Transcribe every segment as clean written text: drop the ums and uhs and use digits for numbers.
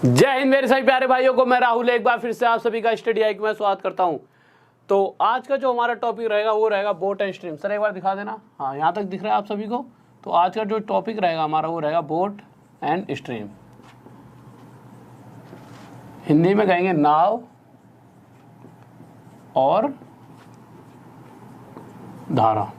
जय हिंद मेरे सभी प्यारे भाइयों को, मैं राहुल एक बार फिर से आप सभी का स्टडी हाइक में स्वागत करता हूं। तो आज का जो हमारा टॉपिक रहेगा वो रहेगा बोट एंड स्ट्रीम। सर एक बार दिखा देना, हाँ यहाँ तक दिख रहा है आप सभी को। तो आज का जो टॉपिक रहेगा हमारा वो रहेगा बोट एंड स्ट्रीम। हिंदी में कहेंगे नाव और धारा।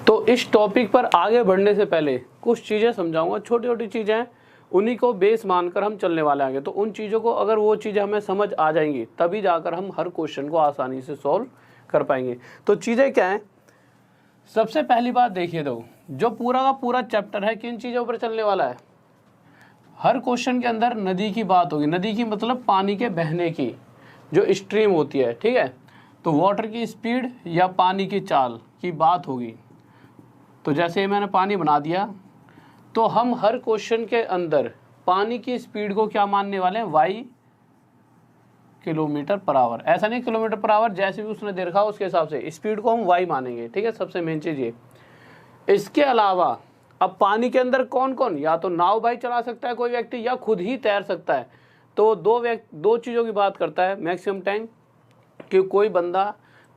तो इस टॉपिक पर आगे बढ़ने से पहले कुछ चीज़ें समझाऊंगा, छोटी छोटी चीज़ें हैं, उन्हीं को बेस मानकर हम चलने वाले आगे। तो उन चीज़ों को अगर वो चीज़ें हमें समझ आ जाएंगी तभी जाकर हम हर क्वेश्चन को आसानी से सॉल्व कर पाएंगे। तो चीज़ें क्या हैं? सबसे पहली बात देखिए, तो जो पूरा का पूरा चैप्टर है किन चीज़ों पर चलने वाला है। हर क्वेश्चन के अंदर नदी की बात होगी। नदी की मतलब पानी के बहने की जो स्ट्रीम होती है, ठीक है। तो वाटर की स्पीड या पानी की चाल की बात होगी। तो जैसे मैंने पानी बना दिया, तो हम हर क्वेश्चन के अंदर पानी की स्पीड को क्या मानने वाले हैं? Y kilometre per hour. ऐसा नहीं किलोमीटर पर आवर, जैसे भी उसने दे रखा उसके हिसाब से स्पीड को हम वाई मानेंगे, ठीक है। सबसे मेन चीज़ ये। इसके अलावा अब पानी के अंदर कौन कौन, या तो नाव भाई चला सकता है कोई व्यक्ति, या खुद ही तैर सकता है। तो दो चीज़ों की बात करता है मैक्सिमम टाइम, कि कोई बंदा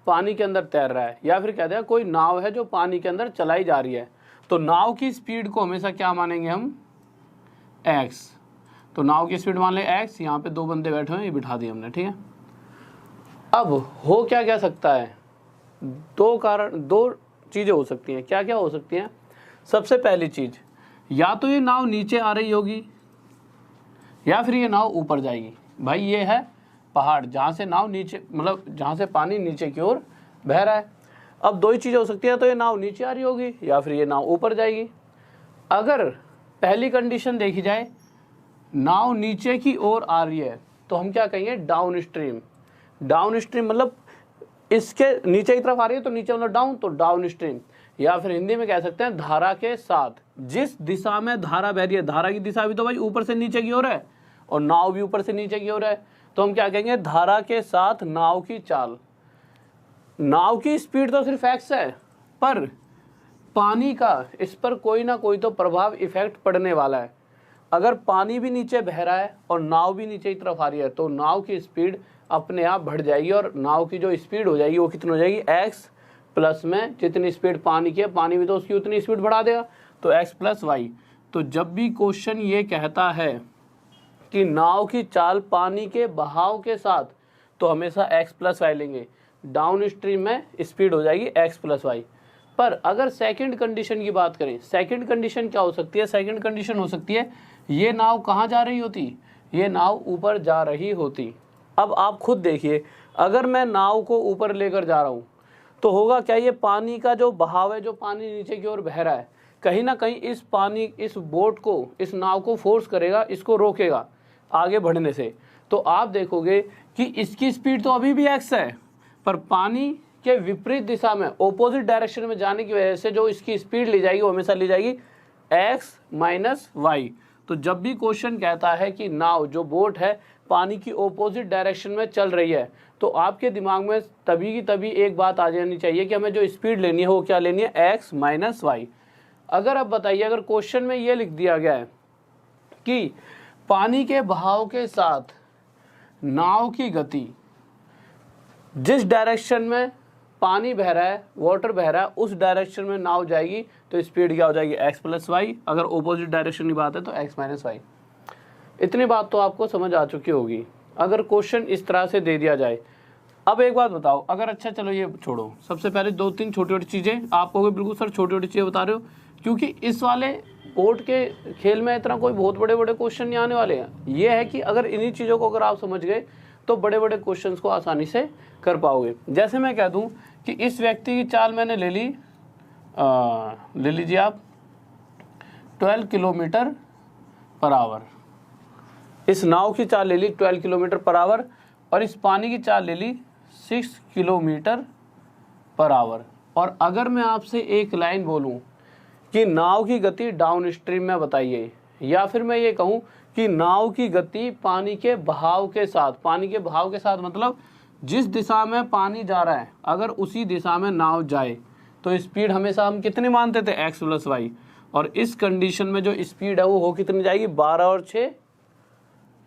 पानी के अंदर तैर रहा है, या फिर कहते हैं कोई नाव है जो पानी के अंदर चलाई जा रही है। तो नाव की स्पीड को हमेशा क्या मानेंगे हम? x। तो नाव की स्पीड मान ले x। यहाँ पे दो बंदे बैठे हुए, ये बिठा दिए हमने, ठीक है। अब हो क्या सकता है? दो चीज़ें हो सकती हैं। क्या क्या हो सकती हैं? सबसे पहली चीज़, या तो ये नाव नीचे आ रही होगी या फिर ये नाव ऊपर जाएगी। भाई ये है पहाड़ जहाँ से नाव नीचे, मतलब जहाँ से पानी नीचे की ओर बह रहा है। अब दो ही चीज़ें हो सकती है, तो ये नाव नीचे आ रही होगी या फिर ये नाव ऊपर जाएगी। अगर पहली कंडीशन देखी जाए, नाव नीचे की ओर आ रही है, तो हम क्या कहेंगे? Down stream. डाउन स्ट्रीम मतलब इसके नीचे की तरफ आ रही है, तो नीचे मतलब डाउन, तो डाउन स्ट्रीम। या फिर हिंदी में कह सकते हैं धारा के साथ। जिस दिशा में धारा बह रही है, धारा की दिशा भी तो भाई ऊपर से नीचे की ओर है और नाव भी ऊपर से नीचे की ओर है, तो हम क्या कहेंगे? धारा के साथ नाव की चाल। नाव की स्पीड तो सिर्फ x है, पर पानी का इस पर कोई ना कोई तो प्रभाव इफेक्ट पड़ने वाला है। अगर पानी भी नीचे बह रहा है और नाव भी नीचे की तरफ आ रही है, तो नाव की स्पीड अपने आप बढ़ जाएगी, और नाव की जो स्पीड हो जाएगी वो कितनी हो जाएगी? x प्लस में जितनी स्पीड पानी की है, पानी भी तो उसकी उतनी स्पीड बढ़ा देगा, तो x प्लस वाई। तो जब भी क्वेश्चन ये कहता है कि नाव की चाल पानी के बहाव के साथ, तो हमेशा x प्लस वाई लेंगे। डाउन स्ट्रीम में स्पीड हो जाएगी x प्लस वाई। पर अगर सेकंड कंडीशन की बात करें, सेकंड कंडीशन क्या हो सकती है? सेकंड कंडीशन हो सकती है ये नाव कहाँ जा रही होती? ये नाव ऊपर जा रही होती। अब आप खुद देखिए, अगर मैं नाव को ऊपर लेकर जा रहा हूँ तो होगा क्या? ये पानी का जो बहाव है, जो पानी नीचे की ओर बह रहा है, कहीं ना कहीं इस पानी, इस बोट को, इस नाव को फोर्स करेगा, इसको रोकेगा आगे बढ़ने से। तो आप देखोगे कि इसकी स्पीड तो अभी भी x है, पर पानी के विपरीत दिशा में, ओपोजिट डायरेक्शन में जाने की वजह से जो इसकी स्पीड ली जाएगी वो हमेशा ली जाएगी x माइनस वाई। तो जब भी क्वेश्चन कहता है कि नाव, जो बोट है, पानी की ओपोजिट डायरेक्शन में चल रही है, तो आपके दिमाग में तभी की तभी एक बात आ जानी चाहिए कि हमें जो स्पीड लेनी है वो क्या लेनी है? x minus y. अगर आप बताइए, अगर क्वेश्चन में ये लिख दिया गया है कि पानी के बहाव के साथ नाव की गति, जिस डायरेक्शन में पानी बह रहा है, वाटर बह रहा है, उस डायरेक्शन में नाव जाएगी, तो स्पीड क्या हो जाएगी? x plus y. अगर ओपोजिट डायरेक्शन की बात है तो x माइनस वाई। इतनी बात तो आपको समझ आ चुकी होगी अगर क्वेश्चन इस तरह से दे दिया जाए। अब एक बात बताओ, अगर, अच्छा चलो ये छोड़ो, सबसे पहले दो तीन छोटी छोटी चीज़ें आप कहोगे बिल्कुल सर छोटी छोटी चीज़ें बता रहे हो, क्योंकि इस वाले बोर्ड के खेल में इतना कोई बहुत बड़े बड़े क्वेश्चन नहीं आने वाले हैं। ये है कि अगर इन्हीं चीज़ों को अगर आप समझ गए तो बड़े बड़े क्वेश्चंस को आसानी से कर पाओगे। जैसे मैं कह दूं कि इस व्यक्ति की चाल मैंने ले लीजिए आप 12 किलोमीटर पर आवर। इस नाव की चाल ले ली 12 किलोमीटर पर आवर, और इस पानी की चाल ले ली 6 किलोमीटर पर आवर। और अगर मैं आपसे एक लाइन बोलूं कि नाव की गति डाउन स्ट्रीम में बताइए, या फिर मैं ये कहूं कि नाव की गति पानी के बहाव के साथ, पानी के बहाव के साथ मतलब जिस दिशा में पानी जा रहा है अगर उसी दिशा में नाव जाए, तो स्पीड हमेशा हम कितनी मानते थे? x plus y. और इस कंडीशन में जो स्पीड है वो हो कितनी जाएगी, 12 और 6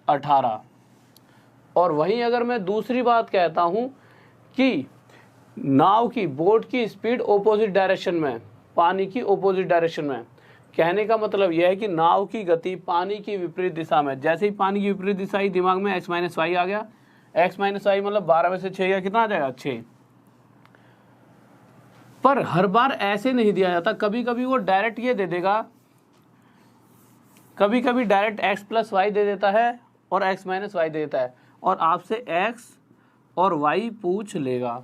18। और वहीं अगर मैं दूसरी बात कहता हूँ कि नाव की, बोट की स्पीड ओपोजिट डायरेक्शन में, पानी की ओपोजिट डायरेक्शन में, कहने का मतलब यह है कि नाव की गति पानी की विपरीत दिशा में, जैसे ही पानी की विपरीत दिशा ही दिमाग में x माइनस वाई आ गया, x माइनस वाई मतलब 12 में से 6 गया, कितना आ जाएगा 6। पर हर बार ऐसे नहीं दिया जाता, कभी कभी वो डायरेक्ट ये दे देगा, कभी कभी direct x plus why they देता है और x माइनस वाई दे देता है और आपसे x और y पूछ लेगा।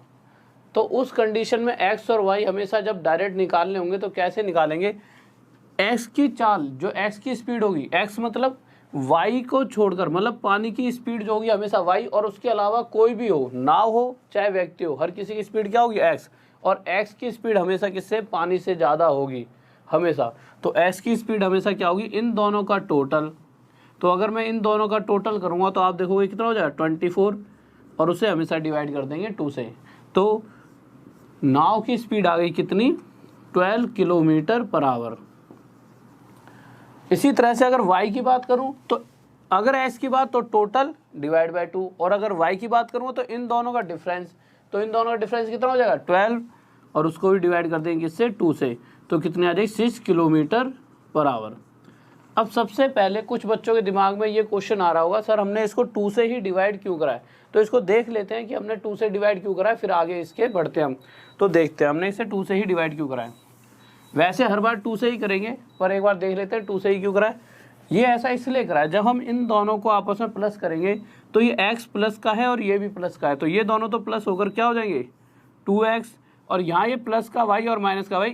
तो उस कंडीशन में x और y हमेशा जब डायरेक्ट निकालने होंगे तो कैसे निकालेंगे, x की चाल, जो x की स्पीड होगी, x मतलब y को छोड़कर, मतलब पानी की स्पीड जो होगी हमेशा y, और उसके अलावा कोई भी हो, नाव हो चाहे व्यक्ति हो, हर किसी की स्पीड क्या होगी x, और x की स्पीड हमेशा किससे, पानी से ज़्यादा होगी हमेशा। तो x की स्पीड हमेशा क्या होगी, इन दोनों का टोटल। तो अगर मैं इन दोनों का टोटल करूँगा तो आप देखोगे कितना हो जाएगा 24, और उसे हमेशा डिवाइड कर देंगे 2 से। तो नाव की स्पीड आ गई कितनी, 12 किलोमीटर पर आवर। इसी तरह से अगर y की बात करूं तो अगर s की बात तो टोटल डिवाइड बाय 2, और अगर y की बात करूं तो इन दोनों का डिफरेंस, तो इन दोनों का डिफरेंस कितना हो जाएगा 12, और उसको भी डिवाइड कर देंगे किससे, 2 से, तो कितनी आ जाएगी 6 किलोमीटर पर आवर। अब सबसे पहले कुछ बच्चों के दिमाग में ये क्वेश्चन आ रहा होगा, सर हमने इसको 2 से ही डिवाइड क्यों करा है। तो इसको देख लेते हैं कि हमने 2 से डिवाइड क्यों करा है, फिर आगे इसके बढ़ते हैं हम। तो देखते हैं हमने इसे 2 से ही डिवाइड क्यों करा है। वैसे हर बार 2 से ही करेंगे, पर एक बार देख लेते हैं 2 से ही क्यों करा है। ये ऐसा इसलिए करा है, जब हम इन दोनों को आपस में प्लस करेंगे तो ये x प्लस का है और ये भी प्लस का है, तो ये दोनों तो प्लस होकर क्या हो जाएंगे 2x, और यहाँ ये प्लस का y और माइनस का y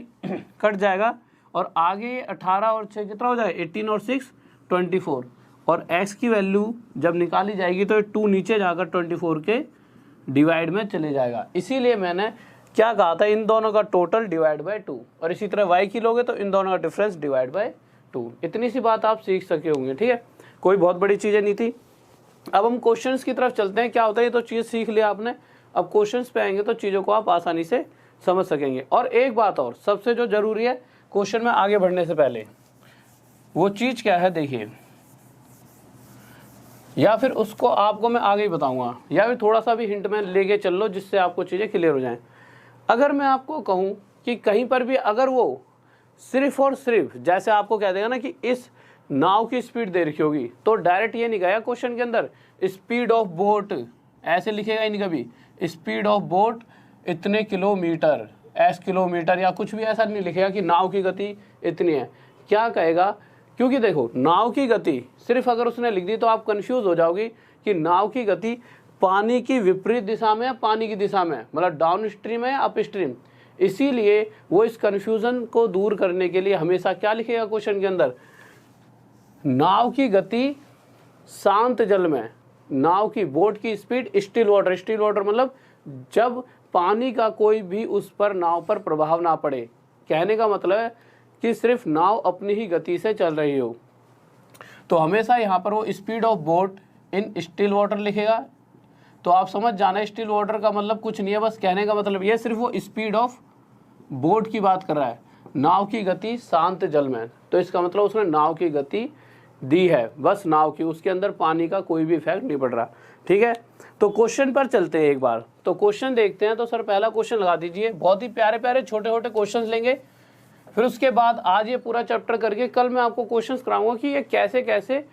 कट जाएगा, और आगे 18 और 6 कितना हो जाएगा 18 और 6 24, और x की वैल्यू जब निकाली जाएगी तो 2 नीचे जाकर 24 के डिवाइड में चले जाएगा। इसीलिए मैंने क्या कहा था, इन दोनों का टोटल डिवाइड बाय 2, और इसी तरह y की लोगे तो इन दोनों का डिफरेंस डिवाइड बाय 2। इतनी सी बात आप सीख सके होंगे, ठीक है, कोई बहुत बड़ी चीज़ें नहीं थी। अब हम क्वेश्चंस की तरफ चलते हैं। क्या होता है, ये तो चीज़ सीख लिया आपने, अब क्वेश्चंस पे आएंगे तो चीज़ों को आप आसानी से समझ सकेंगे। और एक बात और सबसे जो ज़रूरी है क्वेश्चन में आगे बढ़ने से पहले, वो चीज़ क्या है देखिए, या फिर उसको आपको मैं आगे ही बताऊँगा, या फिर थोड़ा सा भी हिंट में लेके चल लो जिससे आपको चीज़ें क्लियर हो जाएँ। अगर मैं आपको कहूँ कि कहीं पर भी अगर वो सिर्फ और सिर्फ जैसे आपको कह देगा ना कि इस नाव की स्पीड दे रखी होगी, तो डायरेक्ट ये नहीं कहेगा क्वेश्चन के अंदर स्पीड ऑफ बोट, ऐसे लिखेगा ही नहीं कभी, स्पीड ऑफ बोट इतने किलोमीटर, एस किलोमीटर, या कुछ भी ऐसा नहीं लिखेगा कि नाव की गति इतनी है। क्या कहेगा, क्योंकि देखो नाव की गति सिर्फ अगर उसने लिख दी तो आप कंफ्यूज हो जाओगे कि नाव की गति पानी की विपरीत दिशा में या पानी की दिशा में, मतलब डाउन स्ट्रीम है या अप स्ट्रीम। इसीलिए वो इस कन्फ्यूजन को दूर करने के लिए हमेशा क्या लिखेगा क्वेश्चन के अंदर, नाव की गति शांत जल में, नाव की बोट की speed still water, still water मतलब जब पानी का कोई भी उस पर नाव पर प्रभाव ना पड़े। कहने का मतलब है कि सिर्फ नाव अपनी ही गति से चल रही हो। तो हमेशा यहाँ पर वो speed of boat in still water लिखेगा। तो आप समझ जाना स्टिल वाटर का मतलब कुछ नहीं है, बस कहने का मतलब ये सिर्फ वो स्पीड ऑफ बोट की बात कर रहा है, नाव की गति शांत जल में। तो इसका मतलब उसने नाव की गति दी है, बस नाव की, उसके अंदर पानी का कोई भी इफेक्ट नहीं पड़ रहा, ठीक है। तो क्वेश्चन पर चलते हैं एक बार, तो क्वेश्चन देखते हैं। तो सर पहला क्वेश्चन लगा दीजिए, बहुत ही प्यारे प्यारे छोटे छोटे क्वेश्चन लेंगे, फिर उसके बाद आज ये पूरा चैप्टर करके कल मैं आपको क्वेश्चन कराऊंगा कि ये कैसे कैसे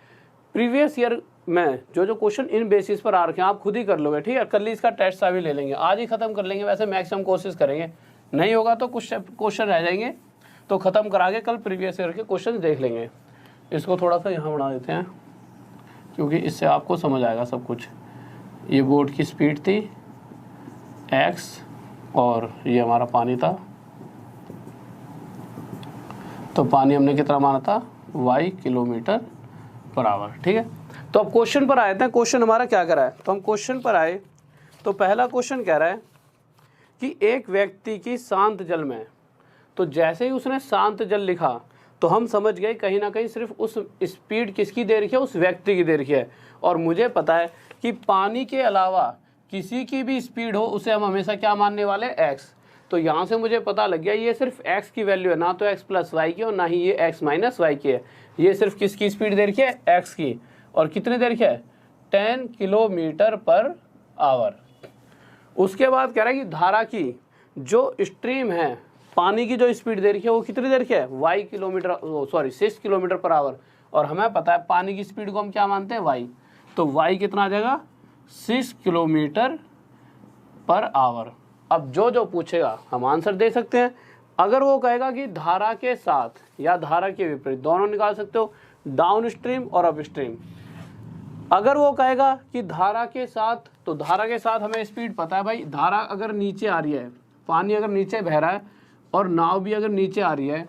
प्रीवियस ईयर में जो क्वेश्चन इन बेसिस पर आ रखे हैं आप खुद ही कर लोगे, ठीक है। कल ही इसका टेस्ट सा भी ले लेंगे, आज ही खत्म कर लेंगे, वैसे मैक्सिमम कोशिश करेंगे, नहीं होगा तो कुछ क्वेश्चन रह जाएंगे तो ख़त्म करा के कल प्रीवियस ईयर के क्वेश्चन देख लेंगे। इसको थोड़ा सा यहाँ बढ़ा देते हैं क्योंकि इससे आपको समझ आएगा सब कुछ। ये बोट की स्पीड थी x और ये हमारा पानी था, तो पानी हमने कितना माना था y किलोमीटर पर आवर, ठीक है। तो अब क्वेश्चन पर आए थे, क्वेश्चन हमारा क्या करा है, तो हम क्वेश्चन पर आए तो पहला क्वेश्चन कह रहा है कि एक व्यक्ति की शांत जल में, तो जैसे ही उसने शांत जल लिखा तो हम समझ गए कहीं ना कहीं सिर्फ उस स्पीड किसकी दे रखी है, उस व्यक्ति की दे रखी है। और मुझे पता है कि पानी के अलावा किसी की भी स्पीड हो उसे हम हमेशा क्या मानने वाले x। तो यहाँ से मुझे पता लग गया ये सिर्फ x की वैल्यू है, ना तो x प्लस वाई की और ना ही ये x माइनस वाई की है। ये सिर्फ किसकी स्पीड दे रखी है, x की, और कितने दे रखी है, 10 किलोमीटर पर आवर। उसके बाद कह रहा है कि धारा की जो स्ट्रीम है, पानी की जो स्पीड दे रखी है वो कितनी दे रखी है, 6 किलोमीटर पर आवर, और हमें पता है पानी की स्पीड को हम क्या मानते हैं, y, तो y कितना आ जाएगा, 6 किलोमीटर पर आवर। अब जो पूछेगा हम आंसर दे सकते हैं। अगर वो कहेगा कि धारा के साथ या धारा के विपरीत, दोनों निकाल सकते हो, डाउन स्ट्रीम और अप स्ट्रीम। अगर वो कहेगा कि धारा के साथ, तो धारा के साथ हमें स्पीड पता है भाई, धारा अगर नीचे आ रही है, पानी अगर नीचे बह रहा है और नाव भी अगर नीचे आ रही है,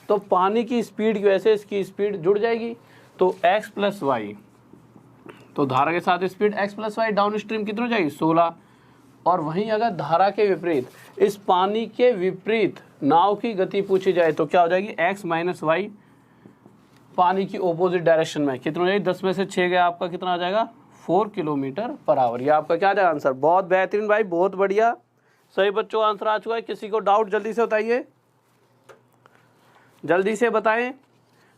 तो पानी की स्पीड की वजह से इसकी स्पीड जुड़ जाएगी, तो x प्लस वाई, तो धारा के साथ speed x plus y, downstream कितनी हो जाएगी, 16। और वहीं अगर धारा के विपरीत, इस पानी के विपरीत नाव की गति पूछी जाए तो क्या हो जाएगी, x माइनस वाई, पानी की ओपोजिट डायरेक्शन में कितना हो जाएगी, 10 में से 6 गया, आपका कितना आ जाएगा, 4 किलोमीटर पर आवर। ये आपका क्या आ जाएगा आंसर। बहुत बेहतरीन भाई, बहुत बढ़िया, सही बच्चों आंसर आ चुका है। किसी को डाउट जल्दी से बताइए, जल्दी से बताएं,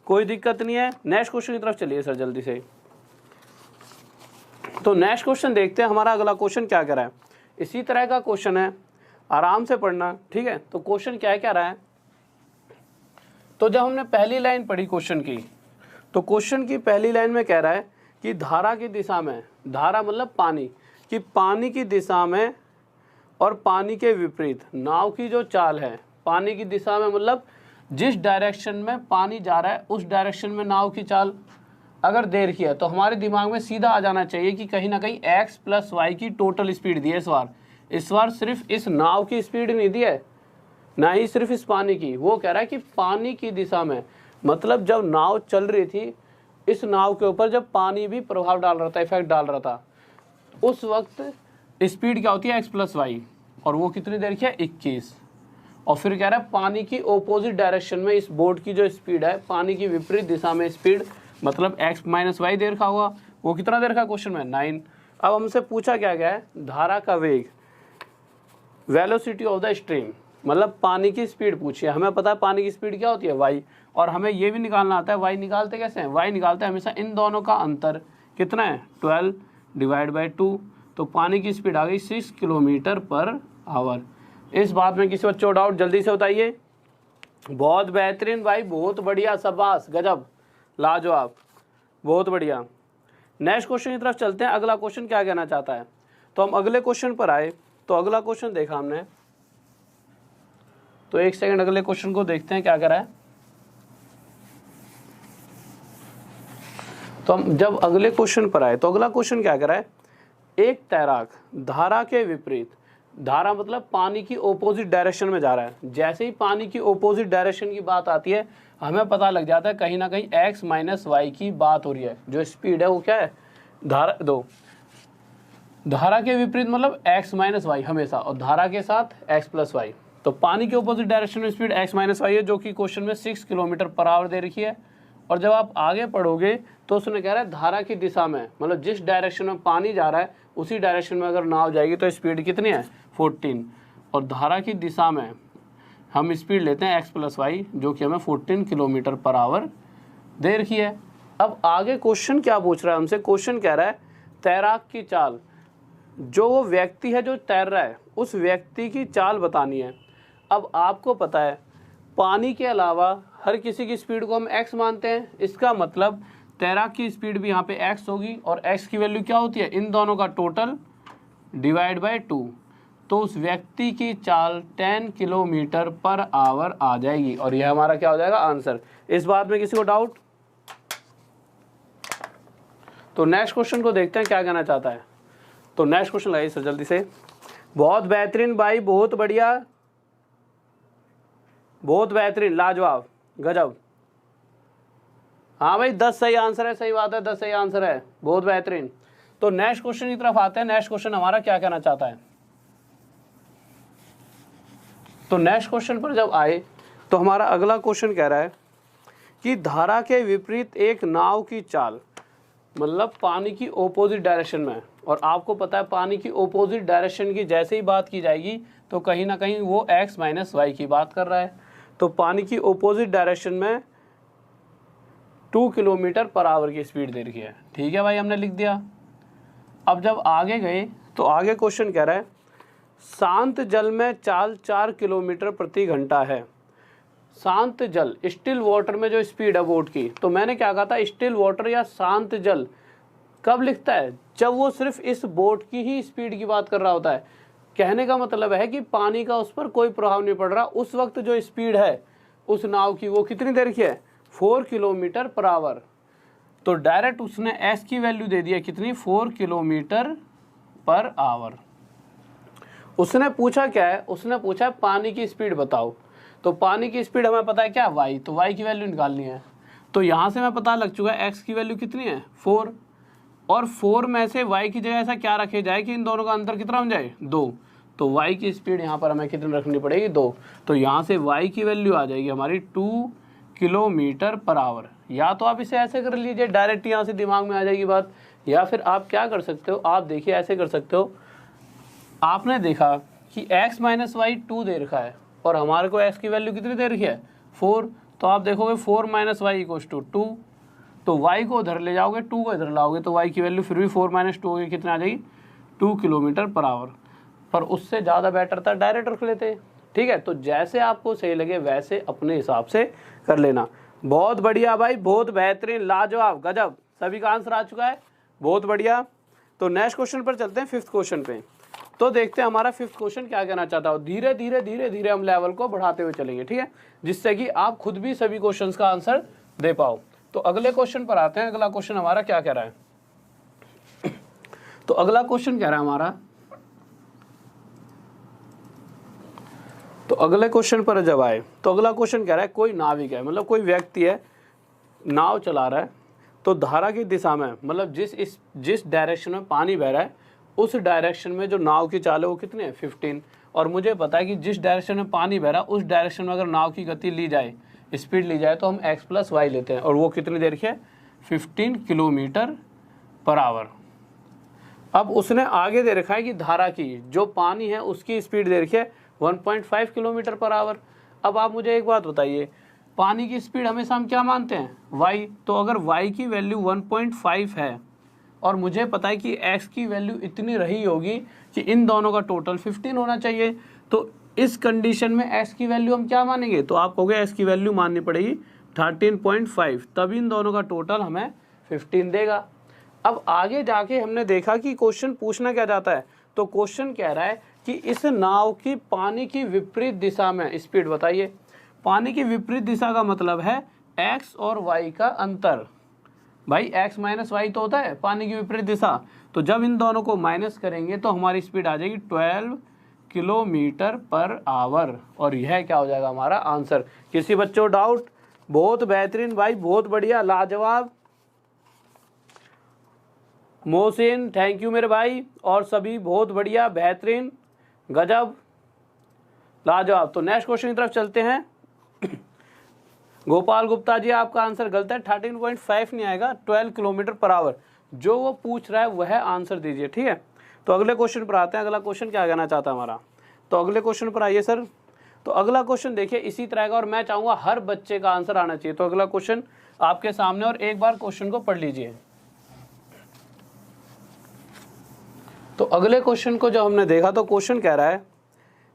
कोई दिक्कत नहीं है। नेक्स्ट क्वेश्चन की तरफ चलिए सर जल्दी से। तो नेक्स्ट क्वेश्चन देखते हैं, हमारा अगला क्वेश्चन क्या कह रहा है। इसी तरह का क्वेश्चन है, आराम से पढ़ना, ठीक है। तो क्वेश्चन क्या कह रहा है, तो जब हमने पहली लाइन पढ़ी क्वेश्चन की, तो क्वेश्चन की पहली लाइन में कह रहा है कि धारा की दिशा में, धारा मतलब पानी, कि पानी की दिशा में और पानी के विपरीत नाव की जो चाल है, पानी की दिशा में मतलब जिस डायरेक्शन में पानी जा रहा है उस डायरेक्शन में नाव की चाल अगर दे रखी है, तो हमारे दिमाग में सीधा आ जाना चाहिए कि कहीं ना कहीं x प्लस वाई की टोटल स्पीड दी है। इस बार सिर्फ इस नाव की स्पीड नहीं दी है, ना ही सिर्फ इस पानी की। वो कह रहा है कि पानी की दिशा में, मतलब जब नाव चल रही थी, इस नाव के ऊपर जब पानी भी प्रभाव डाल रहा था, इफेक्ट डाल रहा था, उस वक्त स्पीड क्या होती है, x प्लस वाई, और वो कितनी देर की है, 21। और फिर कह रहा है पानी की ओपोजिट डायरेक्शन में इस बोट की जो स्पीड है, पानी की विपरीत दिशा में स्पीड, मतलब x माइनस वाई दे रखा होगा, वो कितना दे रखा क्वेश्चन में, 9। अब हमसे पूछा क्या गया है, धारा का वेग, वेलोसिटी ऑफ द स्ट्रीम, मतलब पानी की स्पीड पूछी है। हमें पता है पानी की स्पीड क्या होती है, y, और हमें ये भी निकालना आता है y निकालते कैसे हैं, y निकालते हैं हमेशा इन दोनों का अंतर कितना है, 12 डिवाइड बाई 2, तो पानी की स्पीड आ गई 6 किलोमीटर पर आवर। इस बात में किसी बच्चों डाउट जल्दी से बताइए। बहुत बेहतरीन भाई, बहुत बढ़िया, शाबाश, गजब, लाजवाब, बहुत बढ़िया। नेक्स्ट क्वेश्चन की तरफ चलते हैं। अगला क्वेश्चन क्या कहना चाहता है, तो हम अगले क्वेश्चन पर आए। तो अगला क्वेश्चन देखा हमने, तो एक सेकंड अगले क्वेश्चन को देखते हैं क्या कह रहा है। तो हम जब अगले क्वेश्चन पर आए, तो अगला क्वेश्चन क्या कह रहा है, एक तैराक धारा के विपरीत, धारा मतलब पानी की ओपोजिट डायरेक्शन में जा रहा है। जैसे ही पानी की ओपोजिट डायरेक्शन की बात आती है, हमें पता लग जाता है कहीं ना कहीं x माइनस वाई की बात हो रही है। जो स्पीड है वो क्या है, धारा के विपरीत मतलब x माइनस वाई हमेशा, और धारा के साथ x प्लस वाई। तो पानी के ओपोजिट डायरेक्शन में स्पीड x माइनस वाई है, जो कि क्वेश्चन में 6 किलोमीटर पर आवर दे रखी है। और जब आप आगे पढ़ोगे तो उसने कह रहा है धारा की दिशा में, मतलब जिस डायरेक्शन में पानी जा रहा है उसी डायरेक्शन में अगर नाव जाएगी तो स्पीड कितनी है, 14। और धारा की दिशा में हम स्पीड लेते हैं x प्लस वाई, जो कि हमें 14 किलोमीटर पर आवर दे रखी है। अब आगे क्वेश्चन क्या पूछ रहा है हमसे, क्वेश्चन कह रहा है तैराक की चाल, जो वो व्यक्ति है जो तैर रहा है उस व्यक्ति की चाल बतानी है। अब आपको पता है पानी के अलावा हर किसी की स्पीड को हम x मानते हैं, इसका मतलब तैराक की स्पीड भी यहाँ पे x होगी, और x की वैल्यू क्या होती है, इन दोनों का टोटल डिवाइड बाय 2, तो उस व्यक्ति की चाल 10 किलोमीटर पर आवर आ जाएगी। और यह हमारा क्या हो जाएगा, आंसर। इस बात में किसी को डाउट, तो नेक्स्ट क्वेश्चन को देखते हैं क्या कहना चाहता है। तो नेक्स्ट क्वेश्चन लगाइए सर जल्दी से। बहुत बेहतरीन भाई, बहुत बढ़िया, बहुत बेहतरीन, लाजवाब, गजब। हाँ भाई 10 सही आंसर है, सही बात है, 10 सही आंसर है, बहुत बेहतरीन। तो नेक्स्ट क्वेश्चन की तरफ आते हैं। नेक्स्ट क्वेश्चन हमारा क्या कहना चाहता है, तो नेक्स्ट क्वेश्चन पर जब आए तो हमारा अगला क्वेश्चन कह रहा है कि धारा के विपरीत एक नाव की चाल, मतलब पानी की ओपोजिट डायरेक्शन में, और आपको पता है पानी की ओपोजिट डायरेक्शन की जैसे ही बात की जाएगी तो कहीं ना कहीं वो x माइनस वाई की बात कर रहा है। तो पानी की ओपोजिट डायरेक्शन में 2 किलोमीटर पर आवर की स्पीड दे रखी है। ठीक है भाई, हमने लिख दिया। अब जब आगे गए तो आगे क्वेश्चन कह रहा है शांत जल में चाल 4 किलोमीटर प्रति घंटा है। शांत जल, स्टिल वाटर में जो स्पीड है बोट की, तो मैंने क्या कहा था, स्टिल वाटर या शांत जल कब लिखता है, जब वो सिर्फ इस बोट की ही स्पीड की बात कर रहा होता है। कहने का मतलब है कि पानी का उस पर कोई प्रभाव नहीं पड़ रहा, उस वक्त जो स्पीड है उस नाव की वो कितनी देर की है, 4 किलोमीटर पर आवर। तो डायरेक्ट उसने एस की वैल्यू दे दी है कितनी, 4 किलोमीटर पर आवर। उसने पूछा क्या है, उसने पूछा पानी की स्पीड बताओ। तो पानी की स्पीड हमें पता है क्या, वाई, तो वाई की वैल्यू निकालनी है। तो यहाँ से हमें पता लग चुका है एक्स की वैल्यू कितनी है, 4, और 4 में से y की जगह ऐसा क्या रखे जाए कि इन दोनों का अंतर कितना हो जाए, 2। तो y की स्पीड यहाँ पर हमें कितनी रखनी पड़ेगी, 2। तो यहाँ से y की वैल्यू आ जाएगी हमारी 2 किलोमीटर पर आवर। या तो आप इसे ऐसे कर लीजिए, डायरेक्ट यहाँ से दिमाग में आ जाएगी बात, या फिर आप क्या कर सकते हो, आप देखिए ऐसे कर सकते हो। आपने देखा कि x माइनस वाई 2 दे रखा है और हमारे को x की वैल्यू कितनी दे रखी है, 4। तो आप देखोगे 4 माइनस वाई इक्वल्स टू 2। तो y को उधर ले जाओगे, 2 को इधर लाओगे, तो y की वैल्यू फिर भी 4 माइनस 2 होगी, कितना आ जाएगी, 2 किलोमीटर पर आवर। पर उससे ज़्यादा बेटर था डायरेक्ट रख लेते। ठीक है, तो जैसे आपको सही लगे वैसे अपने हिसाब से कर लेना। बहुत बढ़िया भाई, बहुत बेहतरीन, लाजवाब, गजब, सभी का आंसर आ चुका है, बहुत बढ़िया। तो नेक्स्ट क्वेश्चन पर चलते हैं, 5th क्वेश्चन पे। तो देखते हैं हमारा 5th क्वेश्चन क्या कहना चाहता हो। धीरे धीरे धीरे धीरे हम लेवल को बढ़ाते हुए चलेंगे, ठीक है, जिससे कि आप खुद भी सभी क्वेश्चंस का आंसर दे पाओ। तो अगले क्वेश्चन पर आते हैं। अगला क्वेश्चन हमारा क्या कह रहा है, तो अगला क्वेश्चन कह रहा है हमारा, तो अगले क्वेश्चन पर जब आए तो अगला क्वेश्चन कह रहा है कोई नाविक है, मतलब कोई व्यक्ति है, नाव चला रहा है, तो धारा की दिशा में, मतलब जिस डायरेक्शन में पानी बह रहा है उस डायरेक्शन में जो नाव की चाल है वो कितनी है, 15। और मुझे पता है कि जिस डायरेक्शन में पानी बह रहा है उस डायरेक्शन में अगर नाव की गति ली जाए, स्पीड ली जाए, तो हम x प्लस वाई लेते हैं, और वो कितनी देर की है, 15 किलोमीटर पर आवर। अब उसने आगे दे रखा है कि धारा की, जो पानी है उसकी स्पीड दे रखी है 1.5 किलोमीटर पर आवर। अब आप मुझे एक बात बताइए, पानी की स्पीड हमेशा हम क्या मानते हैं, y। तो अगर y की वैल्यू 1.5 है और मुझे पता है कि x की वैल्यू इतनी रही होगी कि इन दोनों का टोटल 15 होना चाहिए, तो इस कंडीशन में x की वैल्यू हम क्या मानेंगे, तो आप कहोगे x की वैल्यू माननी पड़ेगी 13.5, तब इन दोनों का टोटल हमें 15 देगा। अब आगे जाके हमने देखा कि क्वेश्चन पूछना क्या चाहता है, तो क्वेश्चन कह रहा है कि इस नाव की पानी की विपरीत दिशा में स्पीड बताइए। पानी की विपरीत दिशा का मतलब है x और y का अंतर। भाई x माइनस वाई तो होता है पानी की विपरीत दिशा, तो जब इन दोनों को माइनस करेंगे तो हमारी स्पीड आ जाएगी 12 किलोमीटर पर आवर, और यह क्या हो जाएगा हमारा आंसर। किसी बच्चों डाउट? बहुत बेहतरीन भाई, बहुत बढ़िया, लाजवाब। मोहसिन थैंक यू मेरे भाई, और सभी बहुत बढ़िया, बेहतरीन, गजब, लाजवाब। तो नेक्स्ट क्वेश्चन की तरफ चलते हैं। गोपाल गुप्ता जी आपका आंसर गलत है, 13.5 नहीं आएगा, 12 किलोमीटर पर आवर। जो वो पूछ रहा है वह आंसर दीजिए, ठीक है। तो अगले क्वेश्चन पर आते हैं। अगला क्वेश्चन क्या कहना चाहता है हमारा, तो अगले क्वेश्चन पर आइए सर। तो अगला क्वेश्चन देखिए इसी तरह का, और मैं चाहूँगा हर बच्चे का आंसर आना चाहिए। तो अगला क्वेश्चन आपके सामने, और एक बार क्वेश्चन को पढ़ लीजिए। तो अगले क्वेश्चन को जब हमने देखा तो क्वेश्चन कह रहा है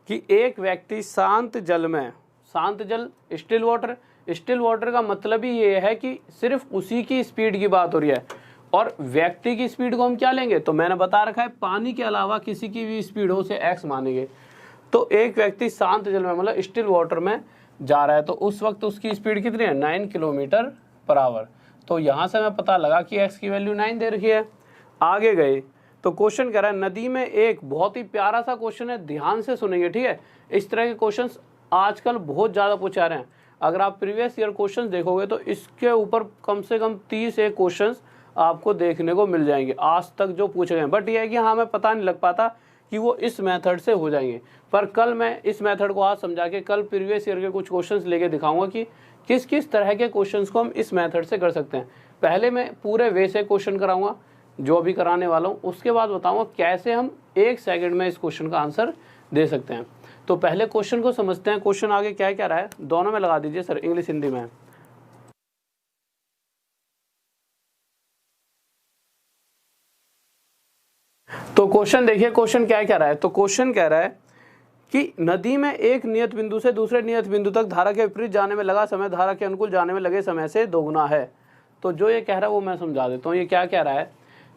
कि एक व्यक्ति शांत जल में, शांत जल स्टिल वाटर, स्टिल वाटर का मतलब ही ये है कि सिर्फ उसी की स्पीड की बात हो रही है, और व्यक्ति की स्पीड को हम क्या लेंगे, तो मैंने बता रखा है पानी के अलावा किसी की भी स्पीड हो उसे x मानेंगे। तो एक व्यक्ति शांत जल में मतलब स्टिल वाटर में जा रहा है, तो उस वक्त उसकी स्पीड कितनी है, 9 किलोमीटर पर आवर। तो यहाँ से हमें पता लगा कि x की वैल्यू 9 दे रखी है। आगे गए तो क्वेश्चन कह रहा है नदी में, एक बहुत ही प्यारा सा क्वेश्चन है, ध्यान से सुनेंगे, ठीक है। इस तरह के क्वेश्चंस आजकल बहुत ज़्यादा पूछा रहे हैं। अगर आप प्रीवियस ईयर क्वेश्चंस देखोगे तो इसके ऊपर कम से कम 30 एक क्वेश्चंस आपको देखने को मिल जाएंगे आज तक जो पूछे गए हैं। बट ये है कि हाँ, हमें पता नहीं लग पाता कि वो इस मेथड से हो जाएंगे। पर कल मैं इस मेथड को आज समझा के कल प्रीवियस ईयर के कुछ क्वेश्चंस लेके दिखाऊंगा कि किस किस तरह के क्वेश्चंस को हम इस मेथड से कर सकते हैं। पहले मैं पूरे वे से क्वेश्चन कराऊंगा, जो अभी कराने वाला हूँ, उसके बाद बताऊँगा कैसे हम 1 सेकंड में इस क्वेश्चन का आंसर दे सकते हैं। तो पहले क्वेश्चन को समझते हैं। क्वेश्चन आगे क्या क्या रहा है, दोनों में लगा दीजिए सर, इंग्लिश हिंदी में। तो क्वेश्चन देखिए, क्वेश्चन क्या कह रहा है। तो क्वेश्चन कह रहा है कि नदी में एक नियत बिंदु से दूसरे नियत बिंदु तक धारा के विपरीत जाने में लगा समय धारा के अनुकूल जाने में लगे समय से दोगुना है। तो जो ये कह रहा है वो मैं समझा देता हूँ। ये क्या कह रहा है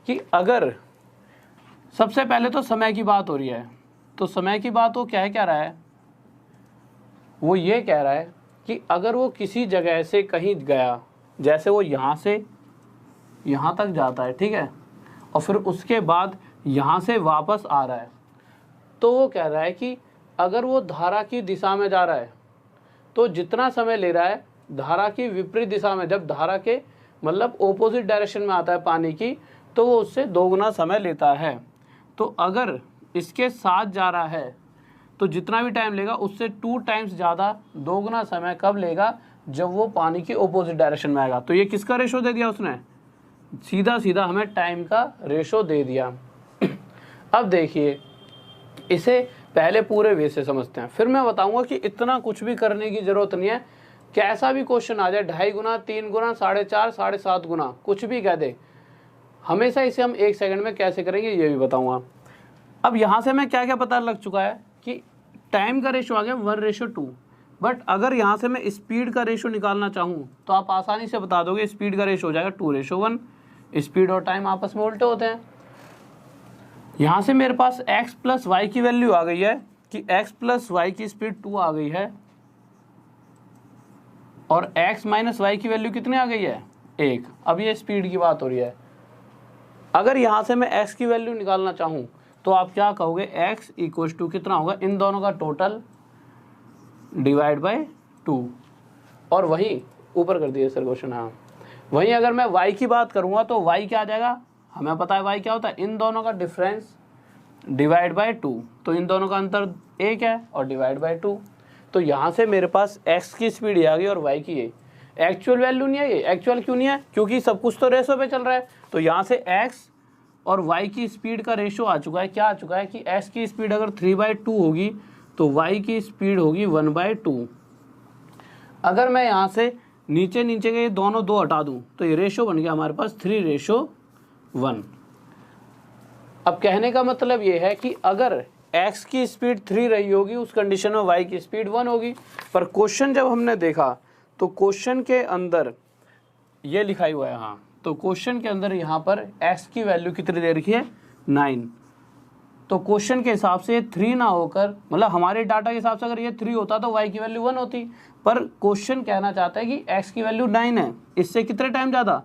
कि अगर सबसे पहले तो समय की बात हो रही है, तो समय की बात वो क्या कह रहा है, वो ये कह रहा है कि अगर वो किसी जगह से कहीं गया, जैसे वो यहाँ से यहाँ तक जाता है, ठीक है, और फिर उसके बाद यहाँ से वापस आ रहा है, तो वो कह रहा है कि अगर वो धारा की दिशा में जा रहा है तो जितना समय ले रहा है धारा की विपरीत दिशा में, जब धारा के मतलब ऑपोजिट डायरेक्शन में आता है पानी की, तो वो उससे दोगुना समय लेता है। तो अगर इसके साथ जा रहा है तो जितना भी टाइम लेगा उससे 2 टाइम्स ज़्यादा दोगुना समय कब लेगा, जब वो पानी की ऑपोजिट डायरेक्शन में आएगा। तो ये किसका रेशो दे दिया उसने, सीधा सीधा हमें टाइम का रेशो दे दिया। अब देखिए इसे पहले पूरे वे से समझते हैं, फिर मैं बताऊंगा कि इतना कुछ भी करने की जरूरत नहीं है। कैसा भी क्वेश्चन आ जाए, 2.5 गुना, 3 गुना, 4.5, 7.5 गुना, कुछ भी कह दे, हमेशा इसे हम 1 सेकंड में कैसे करेंगे ये भी बताऊंगा। अब यहाँ से मैं क्या क्या पता लग चुका है कि टाइम का रेशो आ गया 1:2, बट अगर यहाँ से मैं स्पीड का रेशो निकालना चाहूँ तो आप आसानी से बता दोगे, स्पीड का रेशो हो जाएगा 2:1। स्पीड और टाइम आपस में उल्टे होते हैं। यहाँ से मेरे पास x प्लस वाई की वैल्यू आ गई है कि x प्लस वाई की स्पीड 2 आ गई है, और x माइनस वाई की वैल्यू कितनी आ गई है, 1। अब ये स्पीड की बात हो रही है। अगर यहाँ से मैं x की वैल्यू निकालना चाहूँ तो आप क्या कहोगे, x इक्वल टू कितना होगा, इन दोनों का टोटल डिवाइड बाय 2, और वहीं ऊपर कर दिए सर क्वेश्चन। हाँ, वहीं अगर मैं y की बात करूँगा तो y क्या आ जाएगा, हमें पता है y क्या होता है, इन दोनों का डिफरेंस डिवाइड बाय 2। तो इन दोनों का अंतर 1 है और डिवाइड बाय 2। तो यहाँ से मेरे पास x की स्पीड ये आ गई और y की ये एक्चुअल वैल्यू नहीं है। ये एक्चुअल क्यों नहीं है, क्योंकि सब कुछ तो रेशो पे चल रहा है। तो यहाँ से x और y की स्पीड का रेशो आ चुका है। क्या आ चुका है कि x की स्पीड अगर 3/2 होगी तो y की स्पीड होगी 1/2। अगर मैं यहाँ से नीचे नीचे के दोनों 2 हटा दूँ तो ये रेशो बन गया हमारे पास 3:1। अब कहने का मतलब ये है कि अगर x की स्पीड 3 रही होगी उस कंडीशन में y की स्पीड 1 होगी। पर क्वेश्चन जब हमने देखा तो क्वेश्चन के अंदर ये लिखा हुआ है, हाँ, तो क्वेश्चन के अंदर यहाँ पर x की वैल्यू कितनी दे रखी है, 9। तो क्वेश्चन के हिसाब से 3 ना होकर, मतलब हमारे डाटा के हिसाब से अगर ये 3 होता तो y की वैल्यू 1 होती, पर क्वेश्चन कहना चाहता है कि x की वैल्यू 9 है, इससे कितने टाइम ज़्यादा,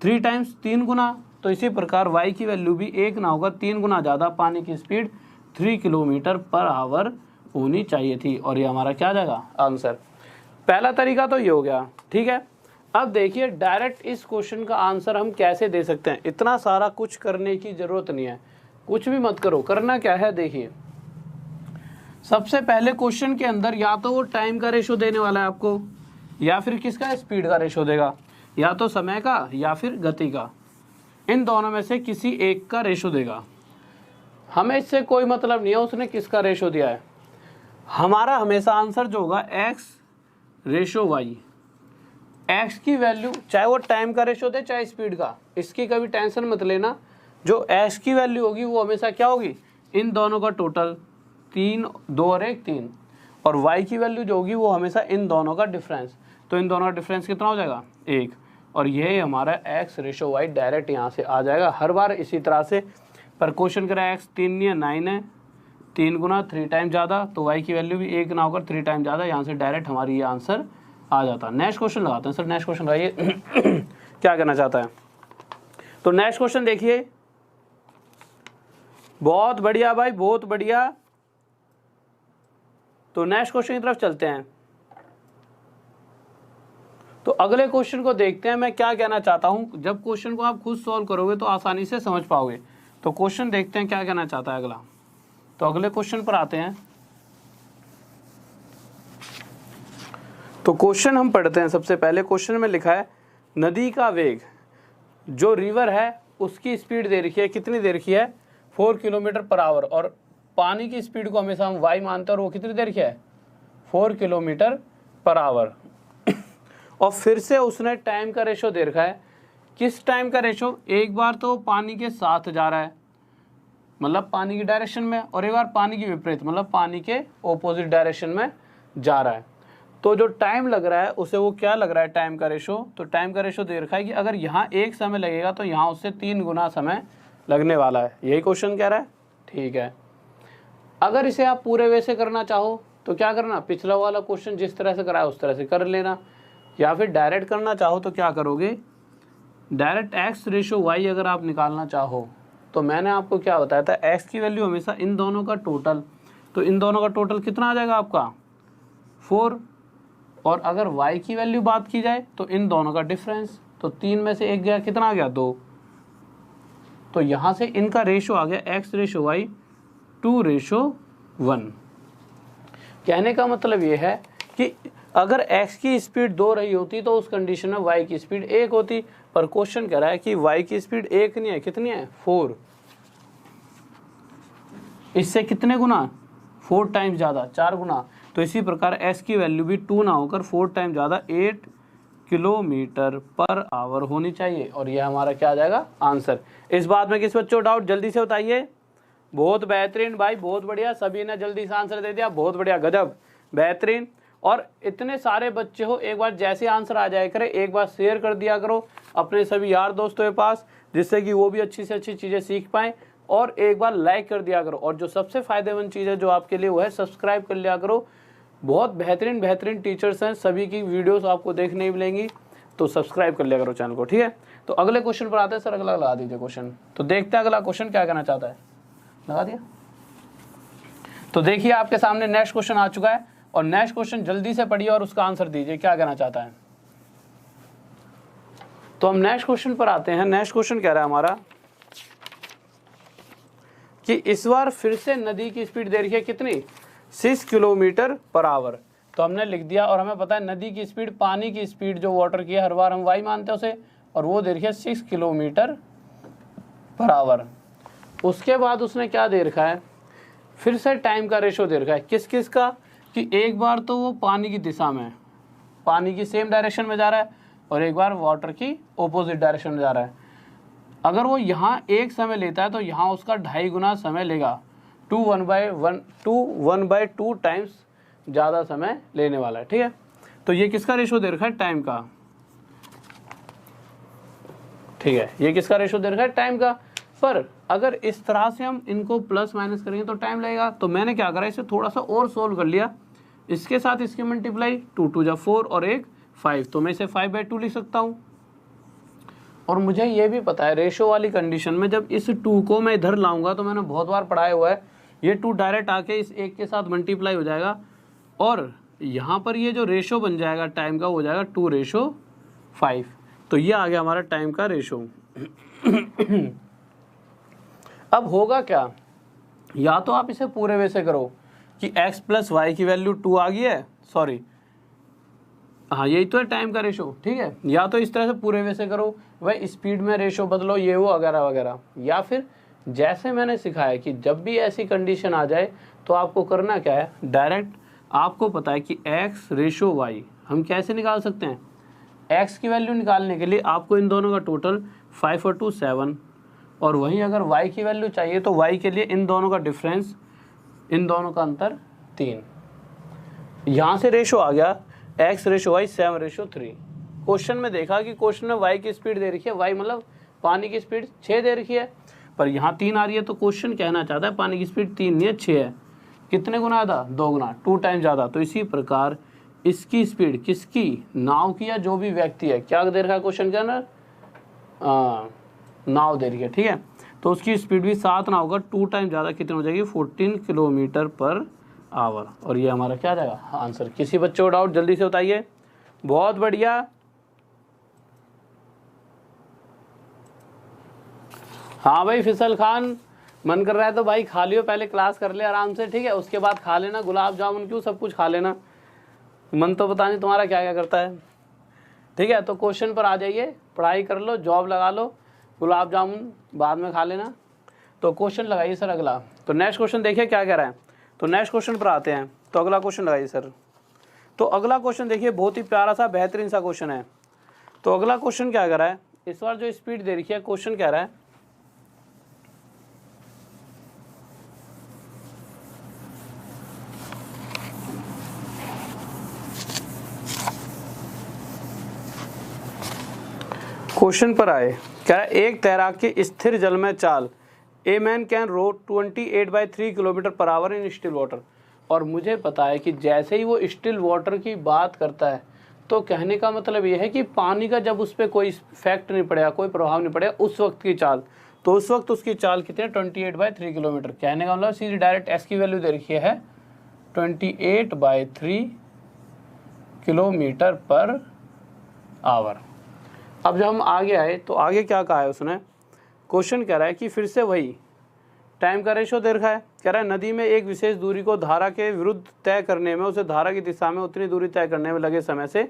3 टाइम्स, 3 गुना। तो इसी प्रकार y की वैल्यू भी 1 ना होगा, 3 गुना ज़्यादा, पानी की स्पीड 3 किलोमीटर पर आवर होनी चाहिए थी। और ये हमारा क्या जाएगा आंसर। पहला तरीका तो ये हो गया, ठीक है। अब देखिए डायरेक्ट इस क्वेश्चन का आंसर हम कैसे दे सकते हैं। इतना सारा कुछ करने की ज़रूरत नहीं है, कुछ भी मत करो। करना क्या है, देखिए सबसे पहले क्वेश्चन के अंदर या तो वो टाइम का रेशो देने वाला है आपको, या फिर किसका, स्पीड का रेशो देगा, या तो समय का या फिर गति का। इन दोनों में से किसी एक का रेशो देगा। हमें इससे कोई मतलब नहीं है उसने किसका रेशो दिया है। हमारा हमेशा आंसर जो होगा x/y। x की वैल्यू चाहे वो टाइम का रेशो दे चाहे स्पीड का, इसकी कभी टेंशन मत लेना। जो x की वैल्यू होगी वो हमेशा क्या होगी, इन दोनों का टोटल, 3, 2 और 1, 3। और y की वैल्यू जो होगी वो हमेशा इन दोनों का डिफरेंस। तो इन दोनों का डिफरेंस कितना हो जाएगा, 1। और ये हमारा x/y डायरेक्ट यहाँ से आ जाएगा हर बार इसी तरह से। पर क्वेश्चन करा x 3 नहीं है, 9 है, 3 गुना 3 टाइम ज़्यादा, तो y की वैल्यू भी 1 ना होकर 3 टाइम ज़्यादा, यहाँ से डायरेक्ट हमारी ये आंसर आ जाता है। नेक्स्ट क्वेश्चन लगाते हैं सर। नेक्स्ट क्वेश्चन लगाइए क्या कहना चाहता है। तो नेक्स्ट क्वेश्चन देखिए, बहुत बढ़िया भाई, बहुत बढ़िया। तो नेक्स्ट क्वेश्चन की तरफ चलते हैं। तो अगले क्वेश्चन को देखते हैं। मैं क्या कहना चाहता हूं, जब क्वेश्चन को आप खुद सॉल्व करोगे तो आसानी से समझ पाओगे। तो क्वेश्चन देखते हैं क्या कहना चाहता है अगला। तो अगले क्वेश्चन पर आते हैं। तो क्वेश्चन हम पढ़ते हैं। सबसे पहले क्वेश्चन में लिखा है, नदी का वेग, जो रिवर है उसकी स्पीड दे रखी है, कितनी दे रखी है 4 किलोमीटर पर आवर, और पानी की स्पीड को हमेशा हम y मानते हैं, और वो कितनी दे रखी है 4 किलोमीटर पर आवर। और फिर से उसने टाइम का रेशो दे रखा है, किस टाइम का रेशो, एक बार तो पानी के साथ जा रहा है मतलब पानी की डायरेक्शन में, और एक बार पानी की विपरीत मतलब पानी के ऑपोजिट डायरेक्शन में जा रहा है। तो जो टाइम लग रहा है उसे वो क्या लग रहा है टाइम का रेशो, तो टाइम का रेशो दे रखा है कि अगर यहाँ एक समय लगेगा तो यहाँ उससे 3 गुना समय लगने वाला है। यही क्वेश्चन कह रहा है, ठीक है। अगर इसे आप पूरे वे से करना चाहो तो क्या करना, पिछला वाला क्वेश्चन जिस तरह से कराया उस तरह से कर लेना, या फिर डायरेक्ट करना चाहो तो क्या करोगे, डायरेक्ट एक्स रेशो वाई अगर आप निकालना चाहो तो मैंने आपको क्या बताया था, एक्स की वैल्यू हमेशा इन दोनों का टोटल, तो इन दोनों का टोटल कितना आ जाएगा आपका 4, और अगर y की वैल्यू बात की जाए तो इन दोनों का डिफरेंस, तो 3 में से 1 गया, कितना आ गया 2, तो यहाँ से इनका रेशो आ गया x रेशो वाई 2:1। कहने का मतलब ये है कि अगर x की स्पीड 2 रही होती तो उस कंडीशन में y की स्पीड 1 होती, पर क्वेश्चन कह रहा है कि y की स्पीड 1 नहीं है, कितनी है 4, इससे कितने गुना 4 टाइम्स ज़्यादा, 4 गुना। तो इसी प्रकार s की वैल्यू भी 2 ना होकर 4 टाइम्स ज़्यादा 8 किलोमीटर पर आवर होनी चाहिए, और यह हमारा क्या आ जाएगा आंसर। इस बात में किस बच्चों डाउट, जल्दी से बताइए। बहुत बेहतरीन भाई, बहुत बढ़िया, सभी ने जल्दी से आंसर दे दिया, बहुत बढ़िया, गजब, बेहतरीन। और इतने सारे बच्चे हो, एक बार जैसे आंसर आ जाए करे एक बार शेयर कर दिया करो अपने सभी यार दोस्तों के पास, जिससे कि वो भी अच्छी से अच्छी चीज़ें सीख पाएँ, और एक बार लाइक कर दिया करो, और जो सबसे फ़ायदेमंद चीज़ है जो आपके लिए वो है सब्सक्राइब कर लिया करो। बहुत बेहतरीन बेहतरीन टीचर्स हैं, सभी की वीडियोस आपको देखने ही मिलेंगी, तो सब्सक्राइब कर लिया करो चैनल को, ठीक है। तो अगले क्वेश्चन पर आते हैं सर, अगला लगा दीजिए क्वेश्चन। तो देखते हैं अगला क्वेश्चन क्या कहना चाहता है, लगा दिया। तो देखिए आपके सामने नेक्स्ट क्वेश्चन आ चुका है, और नेक्स्ट क्वेश्चन जल्दी से पढ़िए और उसका आंसर दीजिए क्या कहना चाहता है। तो हम नेक्स्ट क्वेश्चन पर आते हैं। नेक्स्ट क्वेश्चन कह रहा है हमारा कि इस बार फिर से नदी की स्पीड दे रही है कितनी 6 किलोमीटर पर आवर। तो हमने लिख दिया, और हमें पता है नदी की स्पीड, पानी की स्पीड जो वाटर की है हर बार हम वाई मानते हैं उसे, और वो दे रही है 6 किलोमीटर पर आवर। उसके बाद उसने क्या दे रखा है, फिर से टाइम का रेशो दे रखा है, किस किस का, कि एक बार तो वो पानी की दिशा में, पानी की सेम डायरेक्शन में जा रहा है, और एक बार वाटर की ऑपोजिट डायरेक्शन में जा रहा है। अगर वो यहाँ एक समय लेता है तो यहाँ उसका 2.5 गुना समय लेगा, 1/2 टाइम्स ज़्यादा समय लेने वाला है, ठीक है। तो ये किसका रेशो दे रखा है, टाइम का, ठीक है, ये किसका रेशो दे रखा है, टाइम का। पर अगर इस तरह से हम इनको प्लस माइनस करेंगे तो टाइम लगेगा, तो मैंने क्या करा, इसे थोड़ा सा और सोल्व कर लिया, इसके साथ इसकी मल्टीप्लाई, 2 2 जा 4 और 1 5, तो मैं इसे 5/2 लिख सकता हूँ। और मुझे ये भी पता है रेशो वाली कंडीशन में जब इस 2 को मैं इधर लाऊंगा, तो मैंने बहुत बार पढ़ाया हुआ है, ये 2 डायरेक्ट आके इस 1 के साथ मल्टीप्लाई हो जाएगा, और यहाँ पर ये जो रेशो बन जाएगा टाइम का हो जाएगा 2:5। तो ये आ गया हमारा टाइम का रेशो। अब होगा क्या, या तो आप इसे पूरे वे से करो कि x + y की वैल्यू 2 आ गई है, सॉरी हाँ यही तो है टाइम का रेशो, ठीक है। या तो इस तरह से पूरे वे से करो, वह स्पीड में रेशो बदलो, ये वो वगैरह वगैरह, या फिर जैसे मैंने सिखाया कि जब भी ऐसी कंडीशन आ जाए तो आपको करना क्या है, डायरेक्ट आपको पता है कि x रेशो y हम कैसे निकाल सकते हैं। x की वैल्यू निकालने के लिए आपको इन दोनों का टोटल 5 और 2 7, और वहीं अगर y की वैल्यू चाहिए तो y के लिए इन दोनों का डिफरेंस, इन दोनों का अंतर 3। यहाँ से रेशो आ गया x रेशो y 7:3। क्वेश्चन में देखा कि क्वेश्चन में y की स्पीड दे रखी है, y मतलब पानी की स्पीड 6 दे रखी है, पर यहाँ 3 आ रही है, तो क्वेश्चन कहना चाहता है पानी की स्पीड 3 नहीं है 6 है, कितने गुना ज़्यादा, 2 गुना, 2 टाइम ज़्यादा। तो इसी प्रकार इसकी स्पीड, किसकी, नाव की, या जो भी व्यक्ति है, क्या दे रखा है क्वेश्चन के अंदर, नाव दे रही है, ठीक है। तो उसकी स्पीड भी 7 ना होगा, 2 टाइम ज़्यादा, कितनी हो जाएगी 14 किलोमीटर पर आवर, और ये हमारा क्या जाएगा आंसर। किसी बच्चे को डाउट जल्दी से बताइए, बहुत बढ़िया। हाँ भाई फिसल खान, मन कर रहा है तो भाई खा लियो, पहले क्लास कर ले आराम से, ठीक है, उसके बाद खा लेना, गुलाब जामुन क्यों सब कुछ खा लेना, मन तो पता नहीं तुम्हारा क्या क्या करता है, ठीक है। तो क्वेश्चन पर आ जाइए, पढ़ाई कर लो, जॉब लगा लो, गुलाब जामुन बाद में खा लेना। तो क्वेश्चन लगाइए सर अगला। तो नेक्स्ट क्वेश्चन देखिए क्या कह रहा है। तो नेक्स्ट क्वेश्चन पर आते हैं। तो अगला क्वेश्चन लगाइए सर। तो अगला क्वेश्चन देखिए बहुत ही प्यारा सा बेहतरीन सा क्वेश्चन है। तो अगला क्वेश्चन क्या कर रहा है, इस बार जो स्पीड दे रखी है, क्वेश्चन कह रहा है क्वेश्चन पर आए, कह रहा है एक तैराक की स्थिर जल में चाल a man can row 28/3 kilometre per hour in still water. और मुझे पता है कि जैसे ही वो स्टिल वाटर की बात करता है तो कहने का मतलब ये है कि पानी का जब उस पर कोई इफेक्ट नहीं पड़ेगा, कोई प्रभाव नहीं पड़ेगा, उस वक्त की चाल। तो उस वक्त उसकी चाल कितनी है, 28/3 किलोमीटर। कहने का मतलब सीधी डायरेक्ट एस की वैल्यू दे रखी है 28/3 किलोमीटर पर आवर। अब जब हम आगे आए तो आगे क्या कहा है उसने, क्वेश्चन कह रहा है कि फिर से वही टाइम का रेशो दे रखा है। कह रहा है नदी में एक विशेष दूरी को धारा के विरुद्ध तय करने में उसे धारा की दिशा में उतनी दूरी तय करने में लगे समय से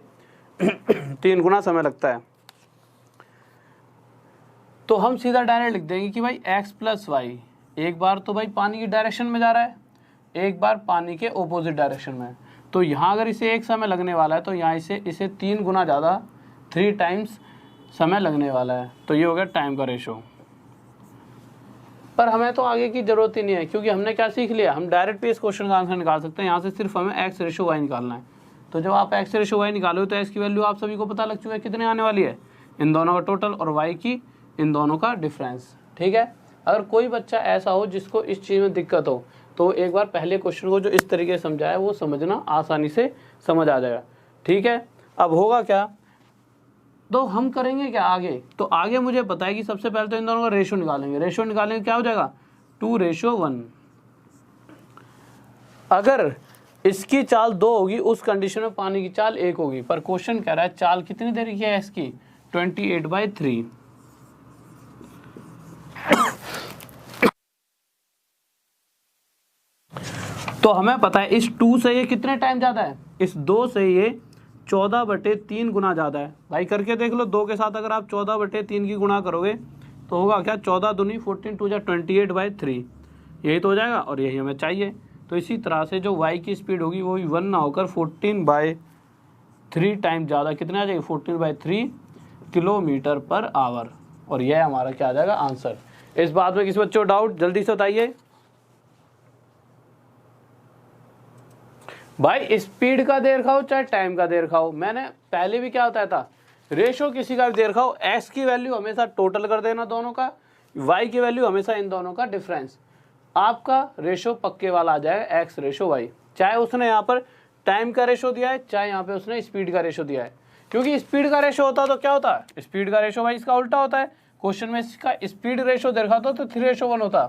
3 गुना समय लगता है। तो हम सीधा डायरेक्ट लिख देंगे कि भाई x + y, एक बार तो भाई पानी की डायरेक्शन में जा रहा है, एक बार पानी के ऑपोजिट डायरेक्शन में। तो यहाँ अगर इसे एक समय लगने वाला है तो यहाँ इसे 3 गुना ज़्यादा 3 टाइम्स समय लगने वाला है। तो ये हो गया टाइम का रेशो। पर हमें तो आगे की जरूरत ही नहीं है, क्योंकि हमने क्या सीख लिया, हम डायरेक्ट भी इस क्वेश्चन का आंसर निकाल सकते हैं। यहाँ से सिर्फ हमें x/y निकालना है। तो जब आप x/y निकालोगे तो x की वैल्यू आप सभी को पता लग चुका है कितने आने वाली है, इन दोनों का टोटल, और y की इन दोनों का डिफरेंस। ठीक है। अगर कोई बच्चा ऐसा हो जिसको इस चीज़ में दिक्कत हो तो एक बार पहले क्वेश्चन को जो इस तरीके से समझाया वो समझना आसानी से समझ आ जाएगा। ठीक है। अब होगा क्या, तो हम करेंगे क्या आगे, तो आगे मुझे पता है कि सबसे पहले तो इन दोनों का रेशो निकालेंगे। रेशो निकालेंगे क्या हो जाएगा, 2:1। अगर इसकी चाल 2 होगी उस कंडीशन में पानी की चाल 1 होगी। पर क्वेश्चन कह रहा है चाल कितनी दे रखी है इसकी, 28/3। तो हमें पता है इस 2 से ये कितने टाइम ज़्यादा है, इस 2 से ये 14/3 गुना ज़्यादा है। भाई करके देख लो, 2 के साथ अगर आप 14/3 की गुणा करोगे तो होगा क्या, 14 दूनी 14, 2 28/3, यही तो हो जाएगा, और यही हमें चाहिए। तो इसी तरह से जो y की स्पीड होगी वो भी 1 ना होकर 14/3 टाइम ज़्यादा कितने आ जाएगी, 14/3 किलोमीटर पर आवर। और यह हमारा क्या आ जाएगा आंसर। इस बात में किसी बच्चे को डाउट, जल्दी से बताइए। भाई स्पीड का दे रखा हो चाहे टाइम का दे रखा हो, मैंने पहले भी क्या बताया था, रेशो किसी का भी दे रखा हो, x की वैल्यू हमेशा टोटल कर देना दोनों का, y की वैल्यू हमेशा इन दोनों का डिफरेंस। आपका रेशो पक्के वाला आ जाएगा x/y, चाहे उसने यहाँ पर टाइम का रेशो दिया है चाहे यहाँ पे उसने स्पीड का रेशो दिया है। क्योंकि स्पीड का रेशो होता तो क्या होता है, स्पीड का रेशो भाई इसका उल्टा होता है। क्वेश्चन में इसका स्पीड रेशो दे रखा था तो 3:1 होता,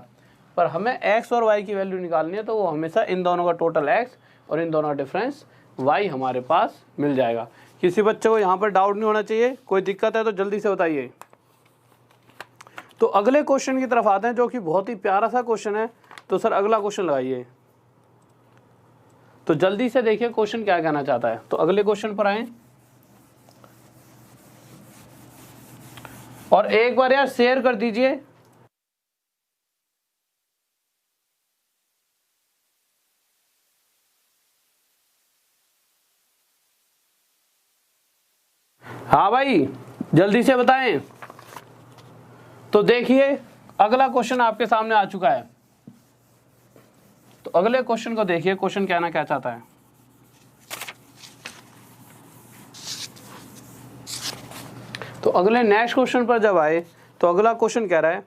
पर हमें x और y की वैल्यू निकालनी है तो वो हमेशा इन दोनों का टोटल x और इन दोनों का डिफरेंस y हमारे पास मिल जाएगा। किसी बच्चे को यहाँ पर डाउट नहीं होना चाहिए, कोई दिक्कत है तो जल्दी से बताइए। तो अगले क्वेश्चन की तरफ आते हैं जो कि बहुत ही प्यारा सा क्वेश्चन है। तो सर अगला क्वेश्चन लगाइए। तो जल्दी से देखिए क्वेश्चन क्या कहना चाहता है। तो अगले क्वेश्चन पर आए, और एक बार यार शेयर कर दीजिए। हाँ भाई जल्दी से बताएं। तो देखिए अगला क्वेश्चन आपके सामने आ चुका है। तो अगले क्वेश्चन को देखिए, क्वेश्चन कहना क्या चाहता है। तो अगले नेक्स्ट क्वेश्चन पर जब आए तो अगला क्वेश्चन कह रहा है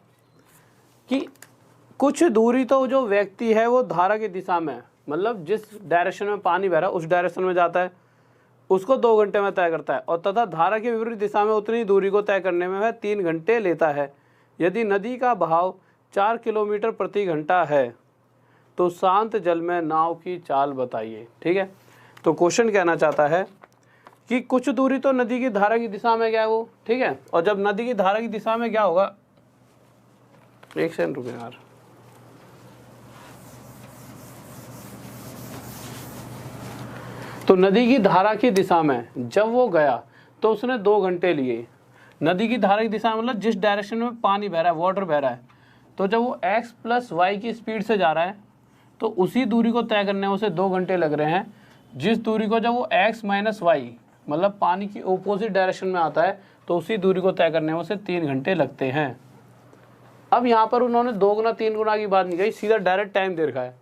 कि कुछ दूरी तो जो व्यक्ति है वो धारा की दिशा में, मतलब जिस डायरेक्शन में पानी बह रहा है उस डायरेक्शन में जाता है, उसको 2 घंटे में तय करता है, और तथा धारा की विपरीत दिशा में उतनी दूरी को तय करने में वह 3 घंटे लेता है। यदि नदी का बहाव 4 किलोमीटर प्रति घंटा है तो शांत जल में नाव की चाल बताइए। ठीक है। तो क्वेश्चन कहना चाहता है कि कुछ दूरी तो नदी की धारा की दिशा में गया है वो, ठीक है, और जब नदी की धारा की दिशा में क्या होगा, एक सेकंड रुके यार, तो नदी की धारा की दिशा में जब वो गया तो उसने 2 घंटे लिए। नदी की धारा की दिशा मतलब जिस डायरेक्शन में पानी बह रहा है, वाटर बह रहा है, तो जब वो x प्लस वाई की स्पीड से जा रहा है तो उसी दूरी को तय करने में उसे 2 घंटे लग रहे हैं। जिस दूरी को जब वो x माइनस वाई मतलब पानी की ओपोजिट डायरेक्शन में आता है तो उसी दूरी को तय करने में उसे 3 घंटे लगते हैं। अब यहाँ पर उन्होंने 2 गुना 3 गुना की बात नहीं कही, सीधा डायरेक्ट टाइम दे रखा है।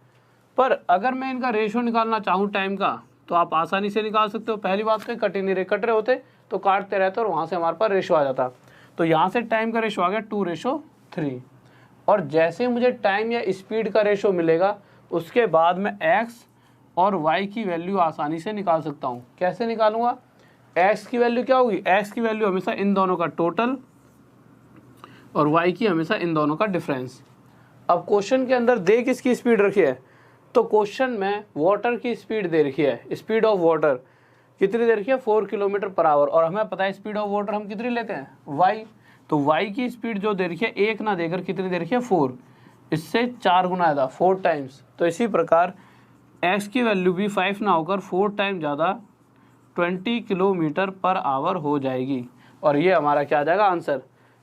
पर अगर मैं इनका रेशियो निकालना चाहूँ टाइम का तो आप आसानी से निकाल सकते हो। पहली बात तो कट ही नहीं रहे, कट रहे होते तो काटते रहते और वहाँ से हमारे पास रेशियो आ जाता। तो यहाँ से टाइम का रेशियो आ गया 2:3। और जैसे मुझे टाइम या स्पीड का रेशियो मिलेगा उसके बाद मैं x और y की वैल्यू आसानी से निकाल सकता हूँ। कैसे निकालूंगा? x की वैल्यू क्या होगी? x की वैल्यू हमेशा इन दोनों का टोटल और y की हमेशा इन दोनों का डिफरेंस। अब क्वेश्चन के अंदर दे किसकी स्पीड रखी है? तो क्वेश्चन में वाटर की स्पीड दे रखी है, स्पीड ऑफ वाटर कितनी दे रखी है? 4 किलोमीटर पर आवर। और हमें पता है स्पीड ऑफ वाटर हम कितनी लेते हैं? y। तो y की स्पीड जो दे रखी है 1 ना देकर कितनी दे रखी है? 4। इससे 4 गुना ज़्यादा, 4 टाइम्स। तो इसी प्रकार x की वैल्यू भी 5 ना होकर 4 टाइम ज़्यादा 20 किलोमीटर पर आवर हो जाएगी। और ये हमारा क्या आ जाएगा? आंसर।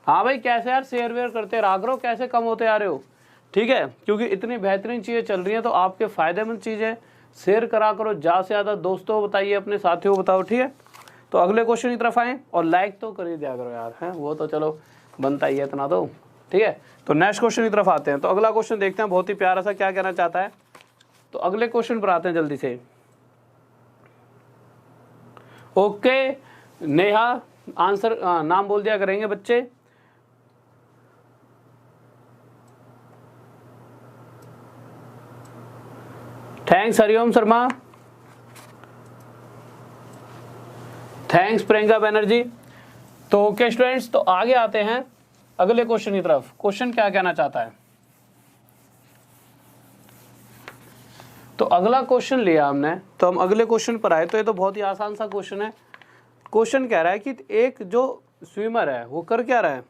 हाँ भाई कैसे यार शेयर वेयर करते रहा करो, कैसे कम होते आ रहे हो? ठीक है, क्योंकि इतनी बेहतरीन चीज़ें चल रही हैं तो आपके फ़ायदेमंद चीज़ें शेयर करा करो, ज़्यादा से ज़्यादा दोस्तों को बताइए, अपने साथियों को बताओ। ठीक है, तो अगले क्वेश्चन की तरफ आएँ और लाइक तो कर ही दिया करो यार, हैं वो तो चलो बनता ही है इतना तो। ठीक है, तो नेक्स्ट क्वेश्चन की तरफ आते हैं। तो अगला क्वेश्चन देखते हैं, बहुत ही प्यारा सा क्या कहना चाहता है। तो अगले क्वेश्चन पर आते हैं जल्दी से। ओके नेहा, आंसर नाम बोल दिया करेंगे बच्चे। Thanks Hariom Sharma, thanks Priyanka Banerjee. तो ओके स्टूडेंट्स, तो आगे आते हैं अगले क्वेश्चन की तरफ। क्वेश्चन क्या कहना चाहता है? तो अगला क्वेश्चन लिया हमने, तो हम अगले क्वेश्चन पर आए। तो ये तो बहुत ही आसान सा क्वेश्चन है। क्वेश्चन कह रहा है कि एक जो स्विमर है वो कर क्या रहा है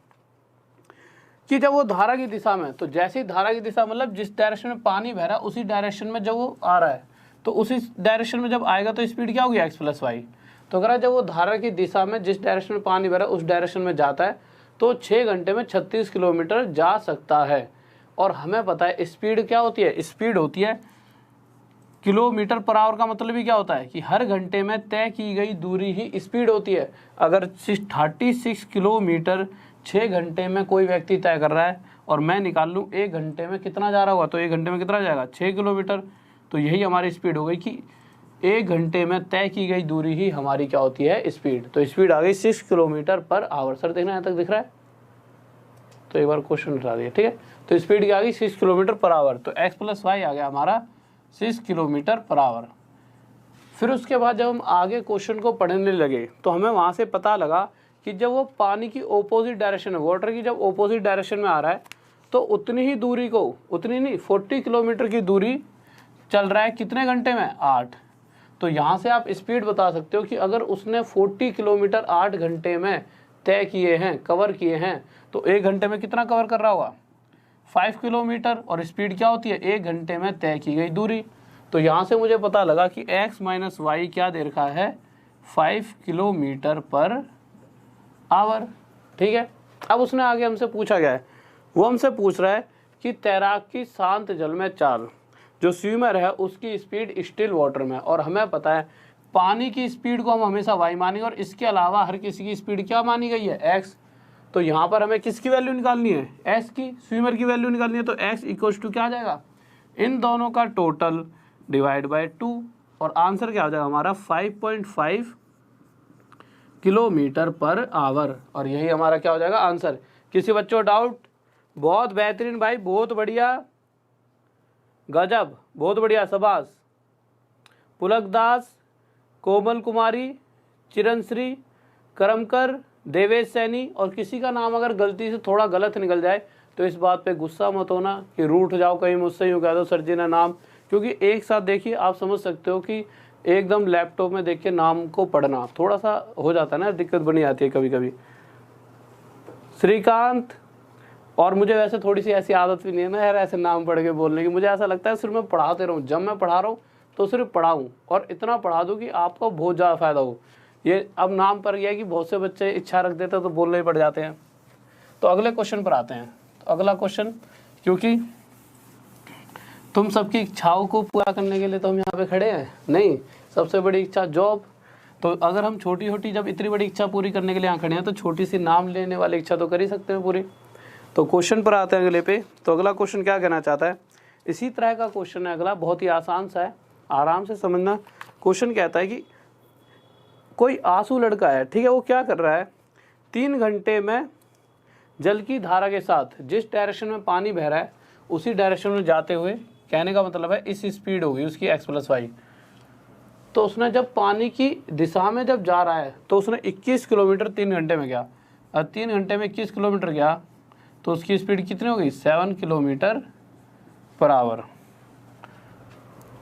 कि जब वो धारा की दिशा में, तो जैसे ही धारा की दिशा मतलब जिस डायरेक्शन में पानी बह रहा है उसी डायरेक्शन में जब वो आ रहा है तो उसी डायरेक्शन में जब आएगा तो स्पीड क्या होगी? x plus y. तो अगर जब वो धारा की दिशा में जिस डायरेक्शन में पानी बह रहा है उस डायरेक्शन में जाता है तो 6 घंटे में 36 किलोमीटर जा सकता है। और हमें पता है स्पीड क्या होती है? स्पीड होती है किलोमीटर पर आवर। का मतलब ही क्या होता है कि हर घंटे में तय की गई दूरी ही स्पीड होती है। अगर 36 किलोमीटर 6 घंटे में कोई व्यक्ति तय कर रहा है और मैं निकाल लूँ 1 घंटे में कितना जा रहा होगा, तो 1 घंटे में कितना जाएगा? 6 किलोमीटर। तो यही हमारी स्पीड हो गई कि 1 घंटे में तय की गई दूरी ही हमारी क्या होती है? स्पीड। तो स्पीड आ गई 6 किलोमीटर पर आवर। सर देखना यहाँ तक दिख रहा है? तो एक बार क्वेश्चन उठा दिया। ठीक है, तो स्पीड क्या आ गई? 6 किलोमीटर पर आवर। तो x प्लस वाई आ गया हमारा 6 किलोमीटर पर आवर। फिर उसके बाद जब हम आगे क्वेश्चन को पढ़ने लगे तो हमें वहाँ से पता लगा कि जब वो पानी की ओपोजिट डायरेक्शन है, वाटर की जब ओपोजिट डायरेक्शन में आ रहा है तो उतनी ही दूरी को, उतनी नहीं 40 किलोमीटर की दूरी चल रहा है कितने घंटे में? 8। तो यहाँ से आप स्पीड बता सकते हो कि अगर उसने 40 किलोमीटर 8 घंटे में तय किए हैं, कवर किए हैं, तो 1 घंटे में कितना कवर कर रहा होगा? 5 किलोमीटर। और स्पीड क्या होती है? 1 घंटे में तय की गई दूरी। तो यहाँ से मुझे पता लगा कि x माइनस वाई क्या दे रखा है? 5 किलोमीटर पर आवर। ठीक है, अब उसने आगे हमसे पूछा गया है, वो हमसे पूछ रहा है कि तैराक की शांत जल में चाल, जो स्विमर है उसकी स्पीड स्टिल वाटर में। और हमें पता है पानी की स्पीड को हम हमेशा y मानेंगे और इसके अलावा हर किसी की स्पीड क्या मानी गई है? x। तो यहाँ पर हमें किसकी वैल्यू निकालनी है? s की, स्विमर की वैल्यू निकालनी है। तो x इक्वल्स टू क्या आ जाएगा? इन दोनों का टोटल डिवाइड बाय 2। और आंसर क्या हो जाएगा हमारा? 5.5 किलोमीटर पर आवर। और यही हमारा क्या हो जाएगा? आंसर। किसी बच्चों को डाउट? बहुत बेहतरीन भाई, बहुत बढ़िया, गजब, बहुत बढ़िया, शाबाश। पुलक दास, कोमल कुमारी, चिरनश्री, करमकर, देवेश सैनी। और किसी का नाम अगर गलती से थोड़ा गलत निकल जाए तो इस बात पे गुस्सा मत होना कि रूठ जाओ कहीं मुझसे यूँ कह दो सर जी ने नाम, क्योंकि एक साथ देखिए आप समझ सकते हो कि एकदम लैपटॉप में देख के नाम को पढ़ना थोड़ा सा हो जाता है ना, दिक्कत बनी आती है कभी कभी। श्रीकांत, और मुझे वैसे थोड़ी सी ऐसी आदत भी नहीं है ना यार ऐसे नाम पढ़ के बोलने की। मुझे ऐसा लगता है सिर्फ मैं पढ़ाते रहूँ, जब मैं पढ़ा रहा हूँ तो सिर्फ पढ़ाऊँ और इतना पढ़ा दूँ कि आपको बहुत ज़्यादा फ़ायदा हो। ये अब नाम पर यह है कि बहुत से बच्चे इच्छा रख देते हैं तो बोलने ही पड़ जाते हैं। तो अगले क्वेश्चन पर आते हैं। तो अगला क्वेश्चन, क्योंकि तुम सबकी इच्छाओं को पूरा करने के लिए तो हम यहाँ पे खड़े हैं नहीं, सबसे बड़ी इच्छा जॉब। तो अगर हम छोटी छोटी जब इतनी बड़ी इच्छा पूरी करने के लिए यहाँ खड़े हैं तो छोटी सी नाम लेने वाली इच्छा तो कर ही सकते हैं पूरी। तो क्वेश्चन पर आते हैं अगले पे। तो अगला क्वेश्चन क्या कहना चाहता है, इसी तरह का क्वेश्चन है अगला, बहुत ही आसान सा है, आराम से समझना। क्वेश्चन कहता है कि कोई आंसू लड़का है, ठीक है, वो क्या कर रहा है, 3 घंटे में जल की धारा के साथ जिस डायरेक्शन में पानी बह रहा है उसी डायरेक्शन में जाते हुए, कहने का मतलब है इस स्पीड होगी उसकी x+y। तो उसने जब पानी की दिशा में जब जा रहा है तो उसने 21 किलोमीटर 3 घंटे में गया, और 3 घंटे में 21 किलोमीटर गया तो उसकी स्पीड कितनी होगी, 7 किलोमीटर पर आवर।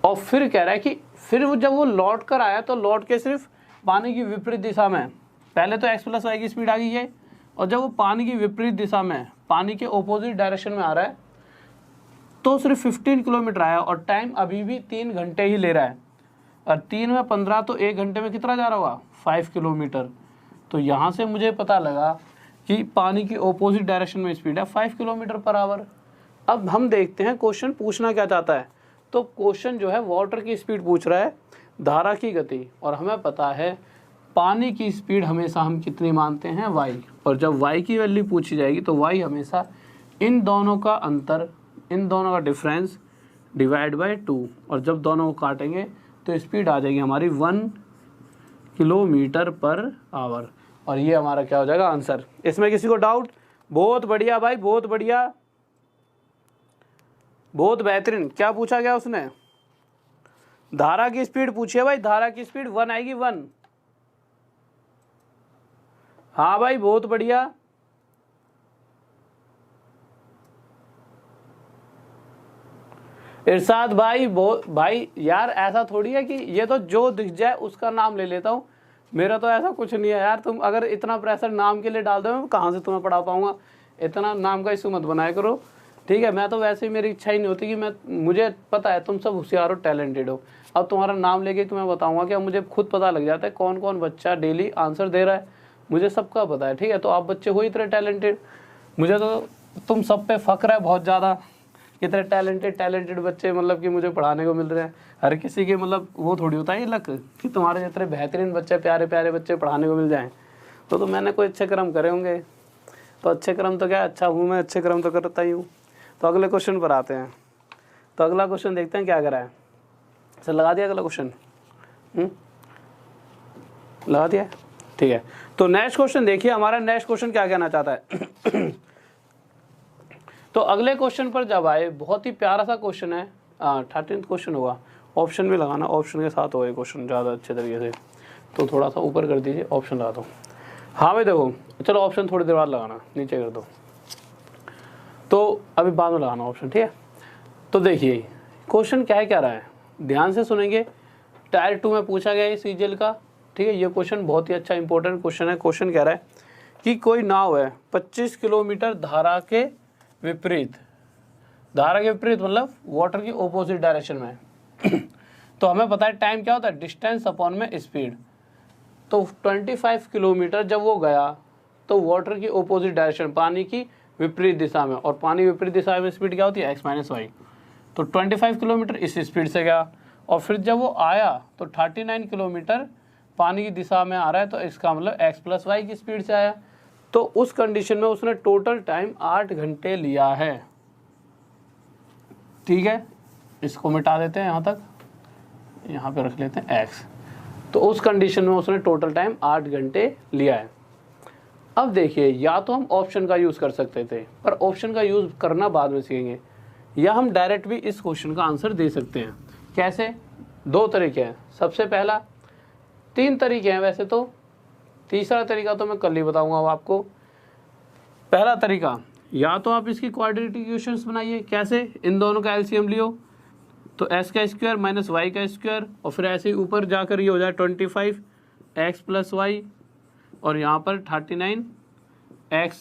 और फिर कह रहा है कि फिर वो जब वो लौट कर आया तो लौट के सिर्फ पानी की विपरीत दिशा में, पहले तो x+y की स्पीड आ गई है, और जब वो पानी की विपरीत दिशा में पानी के ऑपोजिट डायरेक्शन में आ रहा है तो सिर्फ 15 किलोमीटर आया, और टाइम अभी भी 3 घंटे ही ले रहा है, और 3 में 15 तो 1 घंटे में कितना जा रहा होगा, 5 किलोमीटर। तो यहाँ से मुझे पता लगा कि पानी की ऑपोजिट डायरेक्शन में स्पीड है 5 किलोमीटर पर आवर। अब हम देखते हैं क्वेश्चन पूछना क्या चाहता है। तो क्वेश्चन जो है वाटर की स्पीड पूछ रहा है, धारा की गति, और हमें पता है पानी की स्पीड हमेशा हम कितनी मानते हैं, y। और जब y की वैल्यू पूछी जाएगी तो y हमेशा इन दोनों का अंतर, इन दोनों का डिफरेंस डिवाइड बाय 2, और जब दोनों को काटेंगे तो स्पीड आ जाएगी हमारी 1 किलोमीटर पर आवर। और ये हमारा क्या हो जाएगा, आंसर। इसमें किसी को डाउट? बहुत बढ़िया भाई, बहुत बढ़िया, बहुत बेहतरीन। क्या पूछा गया उसने, धारा की स्पीड पूछी है भाई, धारा की स्पीड 1 आएगी, 1। हाँ भाई बहुत बढ़िया। इरशाद भाई, भाई यार ऐसा थोड़ी है कि ये तो जो दिख जाए उसका नाम ले लेता हूँ, मेरा तो ऐसा कुछ नहीं है यार। तुम अगर इतना प्रेशर नाम के लिए डाल दो, मैं कहाँ से तुम्हें पढ़ा पाऊंगा, इतना नाम का इशू मत बनाया करो, ठीक है। मैं तो वैसे ही, मेरी इच्छा ही नहीं होती कि मुझे पता है तुम सब होशियार हो, टैलेंटेड हो। अब तुम्हारा नाम लेके तुम्हें बताऊंगा कि अब मुझे खुद पता लग जाता है कौन कौन बच्चा डेली आंसर दे रहा है, मुझे सबका पता है, ठीक है। तो आप बच्चे हो इतने टैलेंटेड, मुझे तो तुम सब पे फख्र है बहुत ज़्यादा, इतने टैलेंटेड बच्चे मतलब कि मुझे पढ़ाने को मिल रहे हैं। हर किसी के मतलब वो थोड़ी होता है ये लक कि तुम्हारे जितने बेहतरीन बच्चे, प्यारे प्यारे बच्चे पढ़ाने को मिल जाएं। तो मैंने कोई अच्छे कर्म करे होंगे, तो अच्छे कर्म तो क्या, अच्छा हूँ मैं, अच्छे कर्म तो करता ही हूँ। तो अगले क्वेश्चन पर आते हैं। तो अगला क्वेश्चन देखते हैं क्या करा है। सर लगा दिया अगला क्वेश्चन, लगा दिया, ठीक है। तो नेक्स्ट क्वेश्चन देखिए, हमारा नेक्स्ट क्वेश्चन क्या कहना चाहता है। तो अगले क्वेश्चन पर जब आए, बहुत ही प्यारा सा क्वेश्चन है, 13th क्वेश्चन होगा, ऑप्शन में लगाना, ऑप्शन के साथ होगा क्वेश्चन ज़्यादा अच्छे तरीके से। तो थोड़ा सा ऊपर कर दीजिए, ऑप्शन लगा दो। हाँ भाई देखो, चलो ऑप्शन थोड़ी देर बाद लगाना, नीचे कर दो, तो अभी बाद में लगाना ऑप्शन, ठीक है। तो देखिए क्वेश्चन क्या है, क्या रहा है, ध्यान से सुनेंगे। टायर 2 में पूछा गया है सीजीएल का, ठीक है। ये क्वेश्चन बहुत ही अच्छा इंपॉर्टेंट क्वेश्चन है। क्वेश्चन कह रहा है कि कोई नाव है 25 किलोमीटर धारा के विपरीत, धारा के विपरीत मतलब वाटर की ऑपोजिट डायरेक्शन में। तो हमें पता है टाइम क्या होता है, डिस्टेंस अपॉन में स्पीड। तो 25 किलोमीटर जब वो गया तो वाटर की ऑपोजिट डायरेक्शन, पानी की विपरीत दिशा में, और पानी विपरीत दिशा में स्पीड क्या होती है, x-y। तो 25 किलोमीटर इस स्पीड से गया, और फिर जब वो आया तो 39 किलोमीटर पानी की दिशा में आ रहा है, तो इसका मतलब x+y की स्पीड से आया। तो उस कंडीशन में उसने टोटल टाइम 8 घंटे लिया है, ठीक है। इसको मिटा देते हैं, यहाँ तक, यहाँ पे रख लेते हैं x। तो उस कंडीशन में उसने टोटल टाइम 8 घंटे लिया है। अब देखिए, या तो हम ऑप्शन का यूज़ कर सकते थे, पर ऑप्शन का यूज़ करना बाद में सीखेंगे, या हम डायरेक्ट भी इस क्वेश्चन का आंसर दे सकते हैं। कैसे, 2 तरीके हैं। सबसे पहला, 3 तरीके हैं वैसे तो, तीसरा तरीका तो मैं कल ही बताऊंगा अब आपको। पहला तरीका, या तो आप इसकी क्वाड्रेटिक इक्वेशंस बनाइए। कैसे, इन दोनों का एलसीएम लियो, तो s का स्क्वायर माइनस y का स्क्वायर, और फिर ऐसे ही ऊपर जाकर ये हो जाए 25 x+y, और यहाँ पर 39 x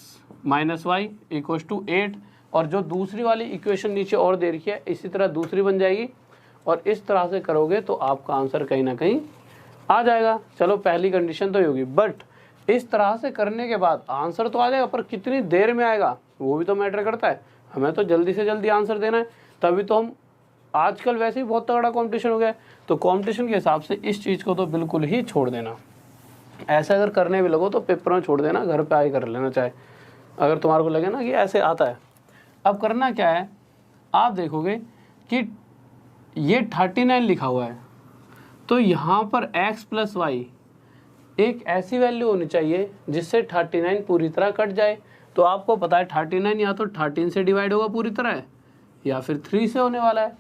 minus y equals to 8। और जो दूसरी वाली इक्वेशन नीचे और दे रखी है, इसी तरह दूसरी बन जाएगी, और इस तरह से करोगे तो आपका आंसर कहीं ना कहीं आ जाएगा। चलो पहली कंडीशन तो होगी, बट इस तरह से करने के बाद आंसर तो आ जाएगा, पर कितनी देर में आएगा वो भी तो मैटर करता है। हमें तो जल्दी से जल्दी आंसर देना है, तभी तो हम, आजकल वैसे ही बहुत तगड़ा कंपटीशन हो गया है, तो कंपटीशन के हिसाब से इस चीज़ को तो बिल्कुल ही छोड़ देना। ऐसे अगर करने भी लगो तो पेपर में छोड़ देना, घर पे आके कर लेना चाहे, अगर तुम्हारे को लगे ना कि ऐसे आता है। अब करना क्या है, आप देखोगे कि ये 39 लिखा हुआ है, तो यहाँ पर x प्लस वाई एक ऐसी वैल्यू होनी चाहिए जिससे 39 पूरी तरह कट जाए। तो आपको पता है 39 या तो 13 से डिवाइड होगा पूरी तरह, या फिर 3 से होने वाला है।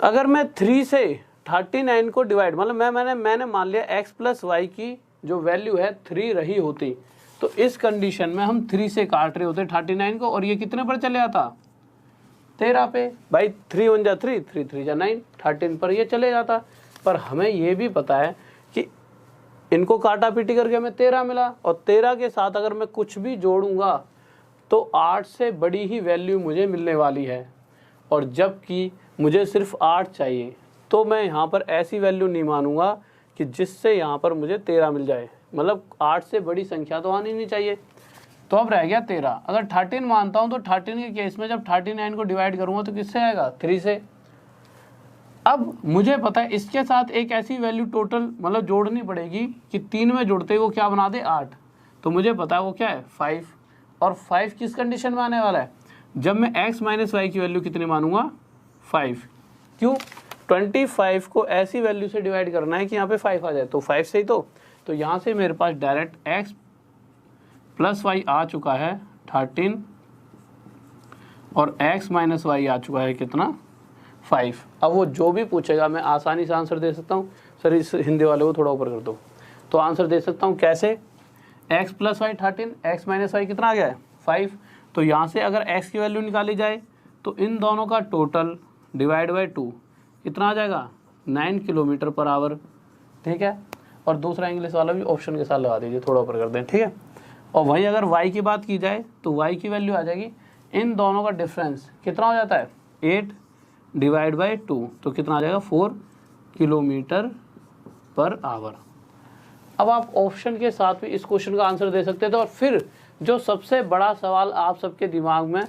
अगर मैं 3 से 39 को डिवाइड, मतलब मैंने मान लिया x प्लस वाई की जो वैल्यू है 3 रही होती, तो इस कंडीशन में हम 3 से काट रहे होते 39 को, और ये कितने पर चले जाता, 13 पे। भाई 3 1 जा 3, 3 3 जा 9, 13 पर ये चले जाता। पर हमें ये भी पता है कि इनको काटा पीटी करके हमें 13 मिला, और 13 के साथ अगर मैं कुछ भी जोड़ूंगा तो 8 से बड़ी ही वैल्यू मुझे मिलने वाली है, और जबकि मुझे सिर्फ 8 चाहिए, तो मैं यहाँ पर ऐसी वैल्यू नहीं मानूंगा कि जिससे यहाँ पर मुझे 13 मिल जाए, मतलब 8 से बड़ी संख्या तो आनी नहीं चाहिए। तो अब रह गया 13। अगर 13 मानता हूँ तो 13 के केस में जब 39 को डिवाइड करूँगा तो किससे आएगा, 3 से। अब मुझे पता है इसके साथ एक ऐसी वैल्यू टोटल मतलब जोड़नी पड़ेगी कि 3 में जोड़ते वो क्या बना दे, 8। तो मुझे पता है वो क्या है, 5। और 5 किस कंडीशन में आने वाला है, जब मैं x माइनस वाई की वैल्यू कितनी मानूंगा, 5। क्यों, 25 को ऐसी वैल्यू से डिवाइड करना है कि यहाँ पे 5 आ जाए, तो 5 से ही तो यहाँ से मेरे पास डायरेक्ट x प्लस वाई आ चुका है 13, और x माइनस वाई आ चुका है कितना, 5। अब वो जो भी पूछेगा मैं आसानी से आंसर दे सकता हूँ। सर इस हिंदी वाले को थोड़ा ऊपर कर दो, तो आंसर दे सकता हूँ कैसे, x plus y 13, x minus y कितना आ गया है, 5। तो यहाँ से अगर x की वैल्यू निकाली जाए तो इन दोनों का टोटल डिवाइड बाई 2 कितना आ जाएगा, 9 किलोमीटर पर आवर। ठीक है, और दूसरा इंग्लिश वाला भी ऑप्शन के साथ लगा दीजिए, थोड़ा ऊपर कर दें। ठीक है, और वही अगर y की बात की जाए तो y की वैल्यू आ जाएगी, इन दोनों का डिफरेंस कितना हो जाता है, 8 डिवाइड बाई 2, तो कितना आ जाएगा, 4 किलोमीटर पर आवर। अब आप ऑप्शन के साथ भी इस क्वेश्चन का आंसर दे सकते थे। और फिर जो सबसे बड़ा सवाल आप सबके दिमाग में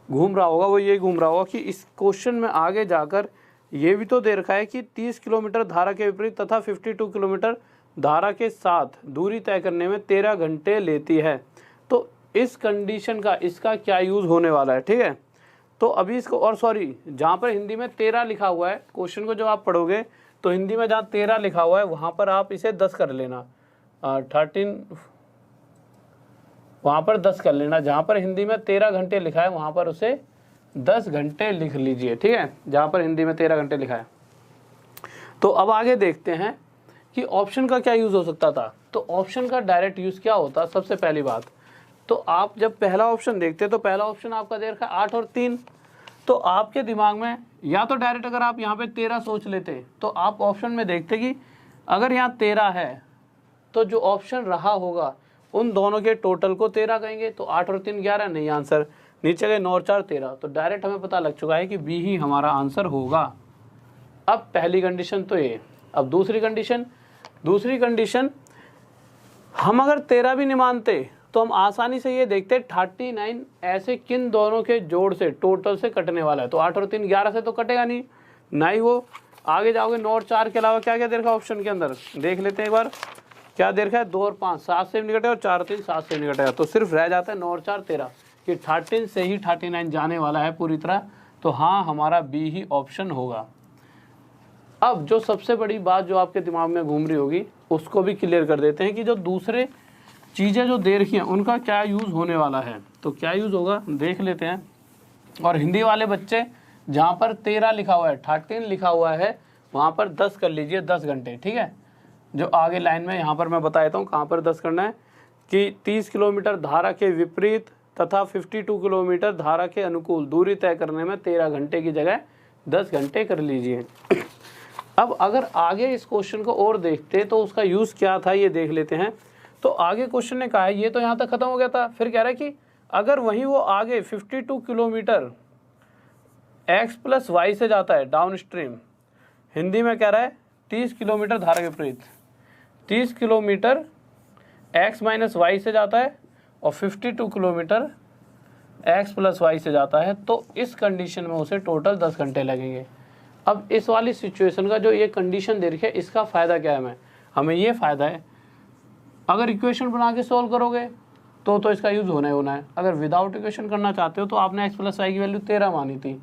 घूम रहा होगा वो ये घूम रहा होगा कि इस क्वेश्चन में आगे जाकर ये भी तो दे रखा है कि 30 किलोमीटर धारा के विपरीत तथा 52 किलोमीटर धारा के साथ दूरी तय करने में 13 घंटे लेती है। तो इस कंडीशन का इसका क्या यूज़ होने वाला है। ठीक है, तो अभी इसको, और सॉरी, जहाँ पर हिंदी में 13 लिखा हुआ है, क्वेश्चन को जब आप पढ़ोगे तो हिंदी में जहाँ 13 लिखा हुआ है वहाँ पर आप इसे 10 कर लेना, 13 वहाँ पर 10 कर लेना। जहाँ पर हिंदी में 13 घंटे लिखा है वहाँ पर उसे 10 घंटे लिख लीजिए। ठीक है, जहाँ पर हिंदी में 13 घंटे लिखा है। तो अब आगे देखते हैं कि ऑप्शन का क्या यूज़ हो सकता था। तो ऑप्शन का डायरेक्ट यूज़ क्या होता, सबसे पहली बात तो आप जब पहला ऑप्शन देखते तो पहला ऑप्शन आपका दे रखा है 8 और 3, तो आपके दिमाग में या तो डायरेक्ट अगर आप यहाँ पे 13 सोच लेते तो आप ऑप्शन में देखते कि अगर यहाँ 13 है तो जो ऑप्शन रहा होगा उन दोनों के टोटल को 13 कहेंगे, तो 8 और 3 11, नहीं आंसर नीचे गए 9 और 4 13। तो डायरेक्ट हमें पता लग चुका है कि बी ही हमारा आंसर होगा। अब पहली कंडीशन तो ये। अब दूसरी कंडीशन हम अगर 13 भी नहीं मानते तो हम आसानी से ये देखते 39 ऐसे किन दोनों के जोड़ से टोटल से कटने वाला है। तो 8 और 3 11 से तो कटेगा नहीं, ना ही वो। आगे जाओगे 9 और 4 के अलावा क्या क्या दे रखा ऑप्शन के अंदर, देख लेते हैं एक बार। क्या दे रखा है, 2 और 5 7 से भी नहीं कटेगा, और 4 3 7 से भी नहीं कटेगा। तो सिर्फ रह जाता है 9 और 4 13, कि 13 से ही 39 जाने वाला है पूरी तरह। तो हाँ, हमारा बी ही ऑप्शन होगा। अब जो सबसे बड़ी बात जो आपके दिमाग में घूम रही होगी उसको भी क्लियर कर देते हैं कि जो दूसरे चीज़ें जो दे रखी हैं उनका क्या यूज़ होने वाला है। तो क्या यूज़ होगा देख लेते हैं। और हिंदी वाले बच्चे जहाँ पर 13 लिखा हुआ है 13 लिखा हुआ है वहाँ पर 10 कर लीजिए, 10 घंटे। ठीक है, जो आगे लाइन में यहाँ पर मैं बता देता हूँ कहाँ पर 10 करना है, कि 30 किलोमीटर धारा के विपरीत तथा 52 किलोमीटर धारा के अनुकूल दूरी तय करने में 13 घंटे की जगह 10 घंटे कर लीजिए। अब अगर आगे इस क्वेश्चन को और देखते तो उसका यूज़ क्या था ये देख लेते हैं। तो आगे क्वेश्चन ने कहा है, ये तो यहाँ तक खत्म हो गया था, फिर कह रहा है कि अगर वहीं वो आगे 52 किलोमीटर x प्लस वाई से जाता है डाउन स्ट्रीम, हिंदी में कह रहा है 30 किलोमीटर धारा के विपरीत 30 किलोमीटर x माइनस वाई से जाता है और 52 किलोमीटर x प्लस वाई से जाता है, तो इस कंडीशन में उसे टोटल 10 घंटे लगेंगे। अब इस वाली सिचुएशन का जो ये कंडीशन दे रखी है, इसका फ़ायदा क्या है हमें ये फ़ायदा है, अगर इक्वेशन बना के सॉल्व करोगे तो इसका यूज़ होना ही होना है। अगर विदाउट इक्वेशन करना चाहते हो तो आपने x प्लस वाई की वैल्यू 13 मानी थी,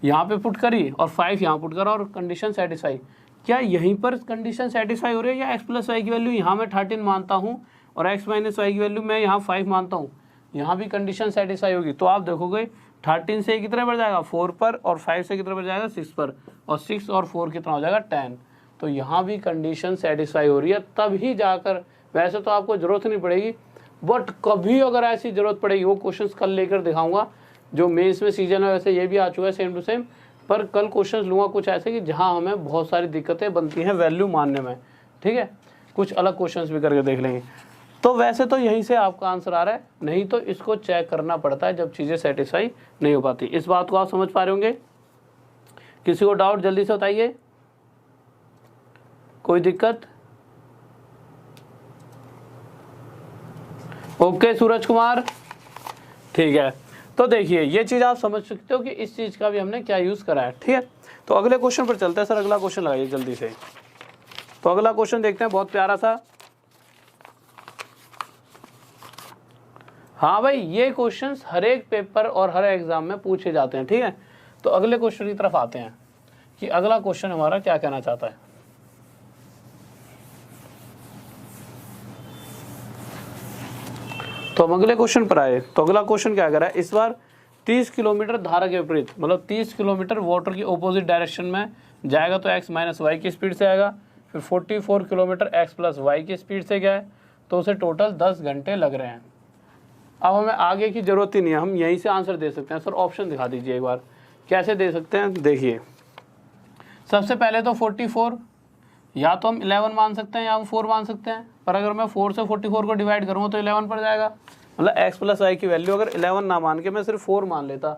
यहाँ पे पुट करी और 5 यहाँ पुट करा और कंडीशन सेटिस्फाई। क्या यहीं पर कंडीशन सेटिस्फाई हो रही है या x प्लस वाई की वैल्यू यहाँ मैं 13 मानता हूँ और x माइनस वाई की वैल्यू मैं यहाँ 5 मानता हूँ, यहाँ भी कंडीशन सेटिस्फाई होगी। तो आप देखोगे 13 से कितना बढ़ जाएगा 4 पर और 5 से कितना बढ़ जाएगा 6 पर, और 6 और 4 कितना हो जाएगा 10। तो यहाँ भी कंडीशन सेटिस्फाई हो रही है, तब ही जाकर, वैसे तो आपको ज़रूरत नहीं पड़ेगी, बट कभी अगर ऐसी ज़रूरत पड़ेगी, वो क्वेश्चंस कल लेकर दिखाऊंगा। जो मेंस में सीजन है वैसे ये भी आ चुका है सेम टू सेम, पर कल क्वेश्चंस लूँगा कुछ ऐसे कि जहाँ हमें बहुत सारी दिक्कतें बनती हैं वैल्यू मानने में, ठीक है। कुछ अलग क्वेश्चंस भी करके देख लेंगे। तो वैसे तो यहीं से आपका आंसर आ रहा है, नहीं तो इसको चेक करना पड़ता है जब चीज़ें सेटिस्फाई नहीं हो पाती। इस बात को आप समझ पा रहे होंगे। किसी को डाउट जल्दी से बताइए, कोई दिक्कत? ओके सूरज कुमार, ठीक है। तो देखिए ये चीज़ आप समझ सकते हो कि इस चीज़ का भी हमने क्या यूज़ करा है, ठीक है। तो अगले क्वेश्चन पर चलते हैं। सर अगला क्वेश्चन लगाइए जल्दी से। तो अगला क्वेश्चन देखते हैं, बहुत प्यारा सा। हाँ भाई, ये क्वेश्चंस हर एक पेपर और हर एग्जाम में पूछे जाते हैं, ठीक है। तो अगले क्वेश्चन की तरफ आते हैं कि अगला क्वेश्चन हमारा क्या कहना चाहता है। तो हम अगले क्वेश्चन पर आए। तो अगला क्वेश्चन क्या कह रहा है इस बार, 30 किलोमीटर धारा के विपरीत, मतलब 30 किलोमीटर वाटर की ऑपोजिट डायरेक्शन में जाएगा तो x माइनस वाई की स्पीड से आएगा, फिर 44 किलोमीटर x प्लस वाई की स्पीड से गया है, तो उसे टोटल 10 घंटे लग रहे हैं। अब हमें आगे की ज़रूरत ही नहीं है, हम यहीं से आंसर दे सकते हैं। सर ऑप्शन दिखा दीजिए एक बार, कैसे दे सकते हैं। देखिए सबसे पहले तो 44 या तो हम 11 मान सकते हैं या हम 4 मान सकते हैं, पर अगर मैं 4 से 44 को डिवाइड करूँगा तो 11 पड़ जाएगा। मतलब x प्लस वाई की वैल्यू अगर 11 ना मान के मैं सिर्फ 4 मान लेता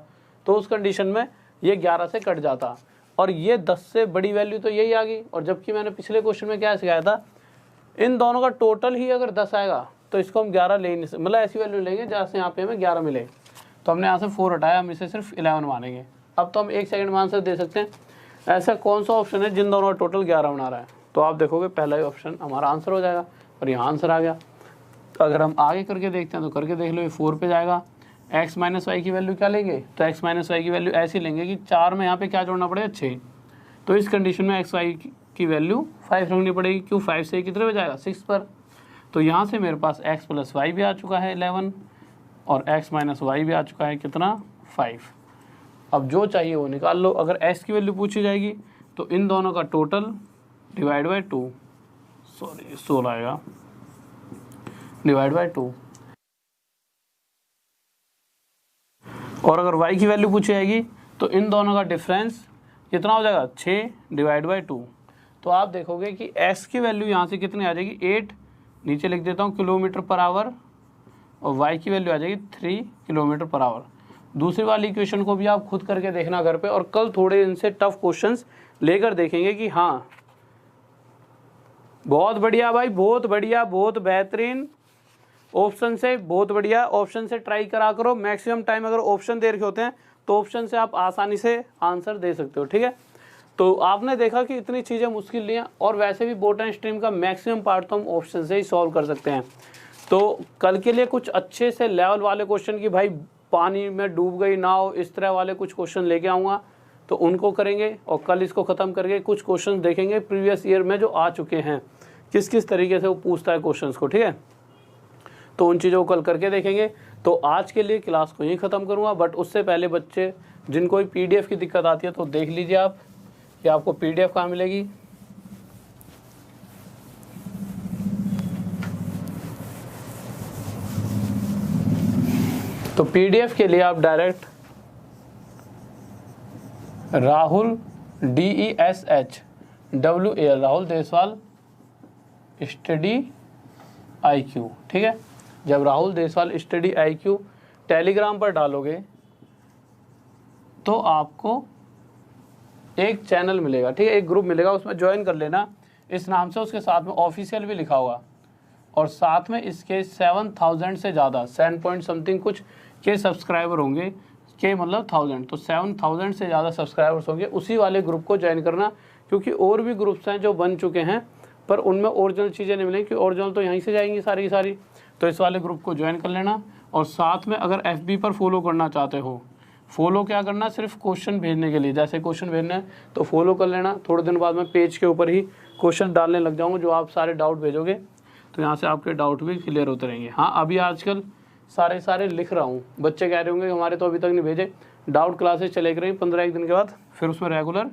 तो उस कंडीशन में ये 11 से कट जाता, और ये 10 से बड़ी वैल्यू तो यही आ गई। और जबकि मैंने पिछले क्वेश्चन में क्या सिखाया था, इन दोनों का टोटल ही अगर 10 आएगा तो इसको हम 11 ले नहीं सकते, मतलब ऐसी वैल्यू लेंगे जहाँ से यहाँ पे हमें 11 मिले। तो हमने यहाँ से 4 हटाया, हम इसे सिर्फ 11 मानेंगे। अब तो हम 1 सेकंड में आंसर दे सकते हैं। ऐसा कौन सा ऑप्शन है जिन दोनों का टोटल 11 बना रहा है? तो आप देखोगे पहला ही ऑप्शन हमारा आंसर हो जाएगा, और यहाँ आंसर आ गया। अगर हम आगे करके देखते हैं तो करके देख लो, ये 4 पे जाएगा। x माइनस वाई की वैल्यू क्या लेंगे, तो x माइनस वाई की वैल्यू ऐसी लेंगे कि 4 में यहाँ पे क्या जोड़ना पड़ेगा 6, तो इस कंडीशन में x वाई की वैल्यू 5 रखनी पड़ेगी। क्यों, 5 से कितने पे जाएगा 6 पर। तो यहाँ से मेरे पास x प्लस वाई भी आ चुका है 11, और x माइनस वाई भी आ चुका है कितना 5। अब जो चाहिए वो निकाल लो। अगर x की वैल्यू पूछी जाएगी तो इन दोनों का टोटल डिवाइड बाई 2, सॉरी 16 आएगा, डिवाइड बाई 2। और अगर y की वैल्यू पूछी जाएगी तो इन दोनों का डिफरेंस कितना हो जाएगा 6 डिवाइड बाई 2। तो आप देखोगे कि x की वैल्यू यहाँ से कितनी आ जाएगी 8, नीचे लिख देता हूँ किलोमीटर पर आवर, और y की वैल्यू आ जाएगी 3 किलोमीटर पर आवर। दूसरी वाली इक्वेशन को भी आप खुद करके देखना घर पे, और कल थोड़े इनसे टफ क्वेश्चंस लेकर देखेंगे कि हाँ बहुत बढ़िया भाई, बहुत बढ़िया, बहुत बेहतरीन। ऑप्शन से बहुत बढ़िया, ऑप्शन से ट्राई करा करो। मैक्सिमम टाइम अगर ऑप्शन दे रखे होते हैं तो ऑप्शन से आप आसानी से आंसर दे सकते हो, ठीक है। तो आपने देखा कि इतनी चीज़ें मुश्किल नहीं है, और वैसे भी बोटनी स्ट्रीम का मैक्सिमम पार्ट तो हम ऑप्शन से ही सॉल्व कर सकते हैं। तो कल के लिए कुछ अच्छे से लेवल वाले क्वेश्चन की, भाई पानी में डूब गई नाव, इस तरह वाले कुछ क्वेश्चन लेके आऊँगा, तो उनको करेंगे। और कल इसको ख़त्म करके कुछ क्वेश्चन देखेंगे प्रीवियस ईयर में जो आ चुके हैं, किस किस तरीके से वो पूछता है क्वेश्चंस को, ठीक है। तो उन चीज़ों को कल करके देखेंगे। तो आज के लिए क्लास को यहीं ख़त्म करूँगा, बट उससे पहले बच्चे जिनको भी PDF की दिक्कत आती है तो देख लीजिए आप कि आपको PDF कहाँ मिलेगी। तो PDF के लिए आप direct Rahul DESHWAL Rahul Deswal study IQ, ठीक है। जब Rahul Deswal study IQ Telegram पर डालोगे तो आपको एक चैनल मिलेगा, ठीक है, एक ग्रुप मिलेगा, उसमें ज्वाइन कर लेना। इस नाम से उसके साथ में ऑफिशियल भी लिखा होगा, और साथ में इसके 7000 से ज़्यादा 7 पॉइंट समथिंग कुछ के सब्सक्राइबर होंगे, के मतलब 1000, तो 7000 से ज़्यादा सब्सक्राइबर्स होंगे, उसी वाले ग्रुप को ज्वाइन करना। क्योंकि और भी ग्रुप्स हैं जो बन चुके हैं पर उनमें ओरिजिनल चीज़ें नहीं मिलेंगी, क्योंकि ओरिजिनल तो यहीं से जाएंगी सारी की सारी। तो इस वाले ग्रुप को ज्वाइन कर लेना। और साथ में अगर FB पर फॉलो करना चाहते हो, फॉलो क्या करना, सिर्फ क्वेश्चन भेजने के लिए, जैसे क्वेश्चन भेजना है तो फॉलो कर लेना। थोड़े दिन बाद मैं पेज के ऊपर ही क्वेश्चन डालने लग जाऊँगा, जो आप सारे डाउट भेजोगे तो यहाँ से आपके डाउट भी क्लियर होते रहेंगे। हाँ, अभी आजकल सारे लिख रहा हूँ, बच्चे कह रहे होंगे हमारे तो अभी तक नहीं भेजे। डाउट क्लासेस चले रही 15 दिन के बाद, फिर उसमें रेगुलर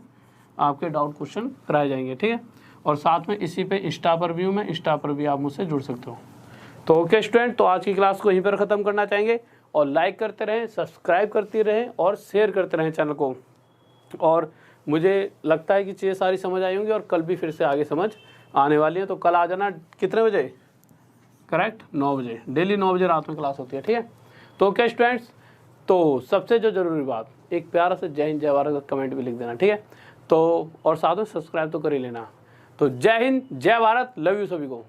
आपके डाउट क्वेश्चन कराए जाएंगे, ठीक है। और साथ में इसी पे इंस्टा पर भी हूँ मैं, इंस्टा पर भी आप मुझसे जुड़ सकते हो। तो ओके स्टूडेंट, तो आज की क्लास को यहीं पर ख़त्म करना चाहेंगे। और लाइक करते रहें, सब्सक्राइब करते रहें और शेयर करते रहें चैनल को। और मुझे लगता है कि चीज़ें सारी समझ आई होंगी और कल भी फिर से आगे समझ आने वाली है। तो कल आ जाना कितने बजे, करेक्ट 9 बजे, डेली 9 बजे रात में क्लास होती है, ठीक है। तो ओके स्टूडेंट्स, तो सबसे जो ज़रूरी बात, एक प्यारा सा जय हिंद जय भारत का कमेंट भी लिख देना, ठीक है। तो और साथ में सब्सक्राइब तो कर ही लेना। तो जय हिंद जय भारत, लव यू सभी को।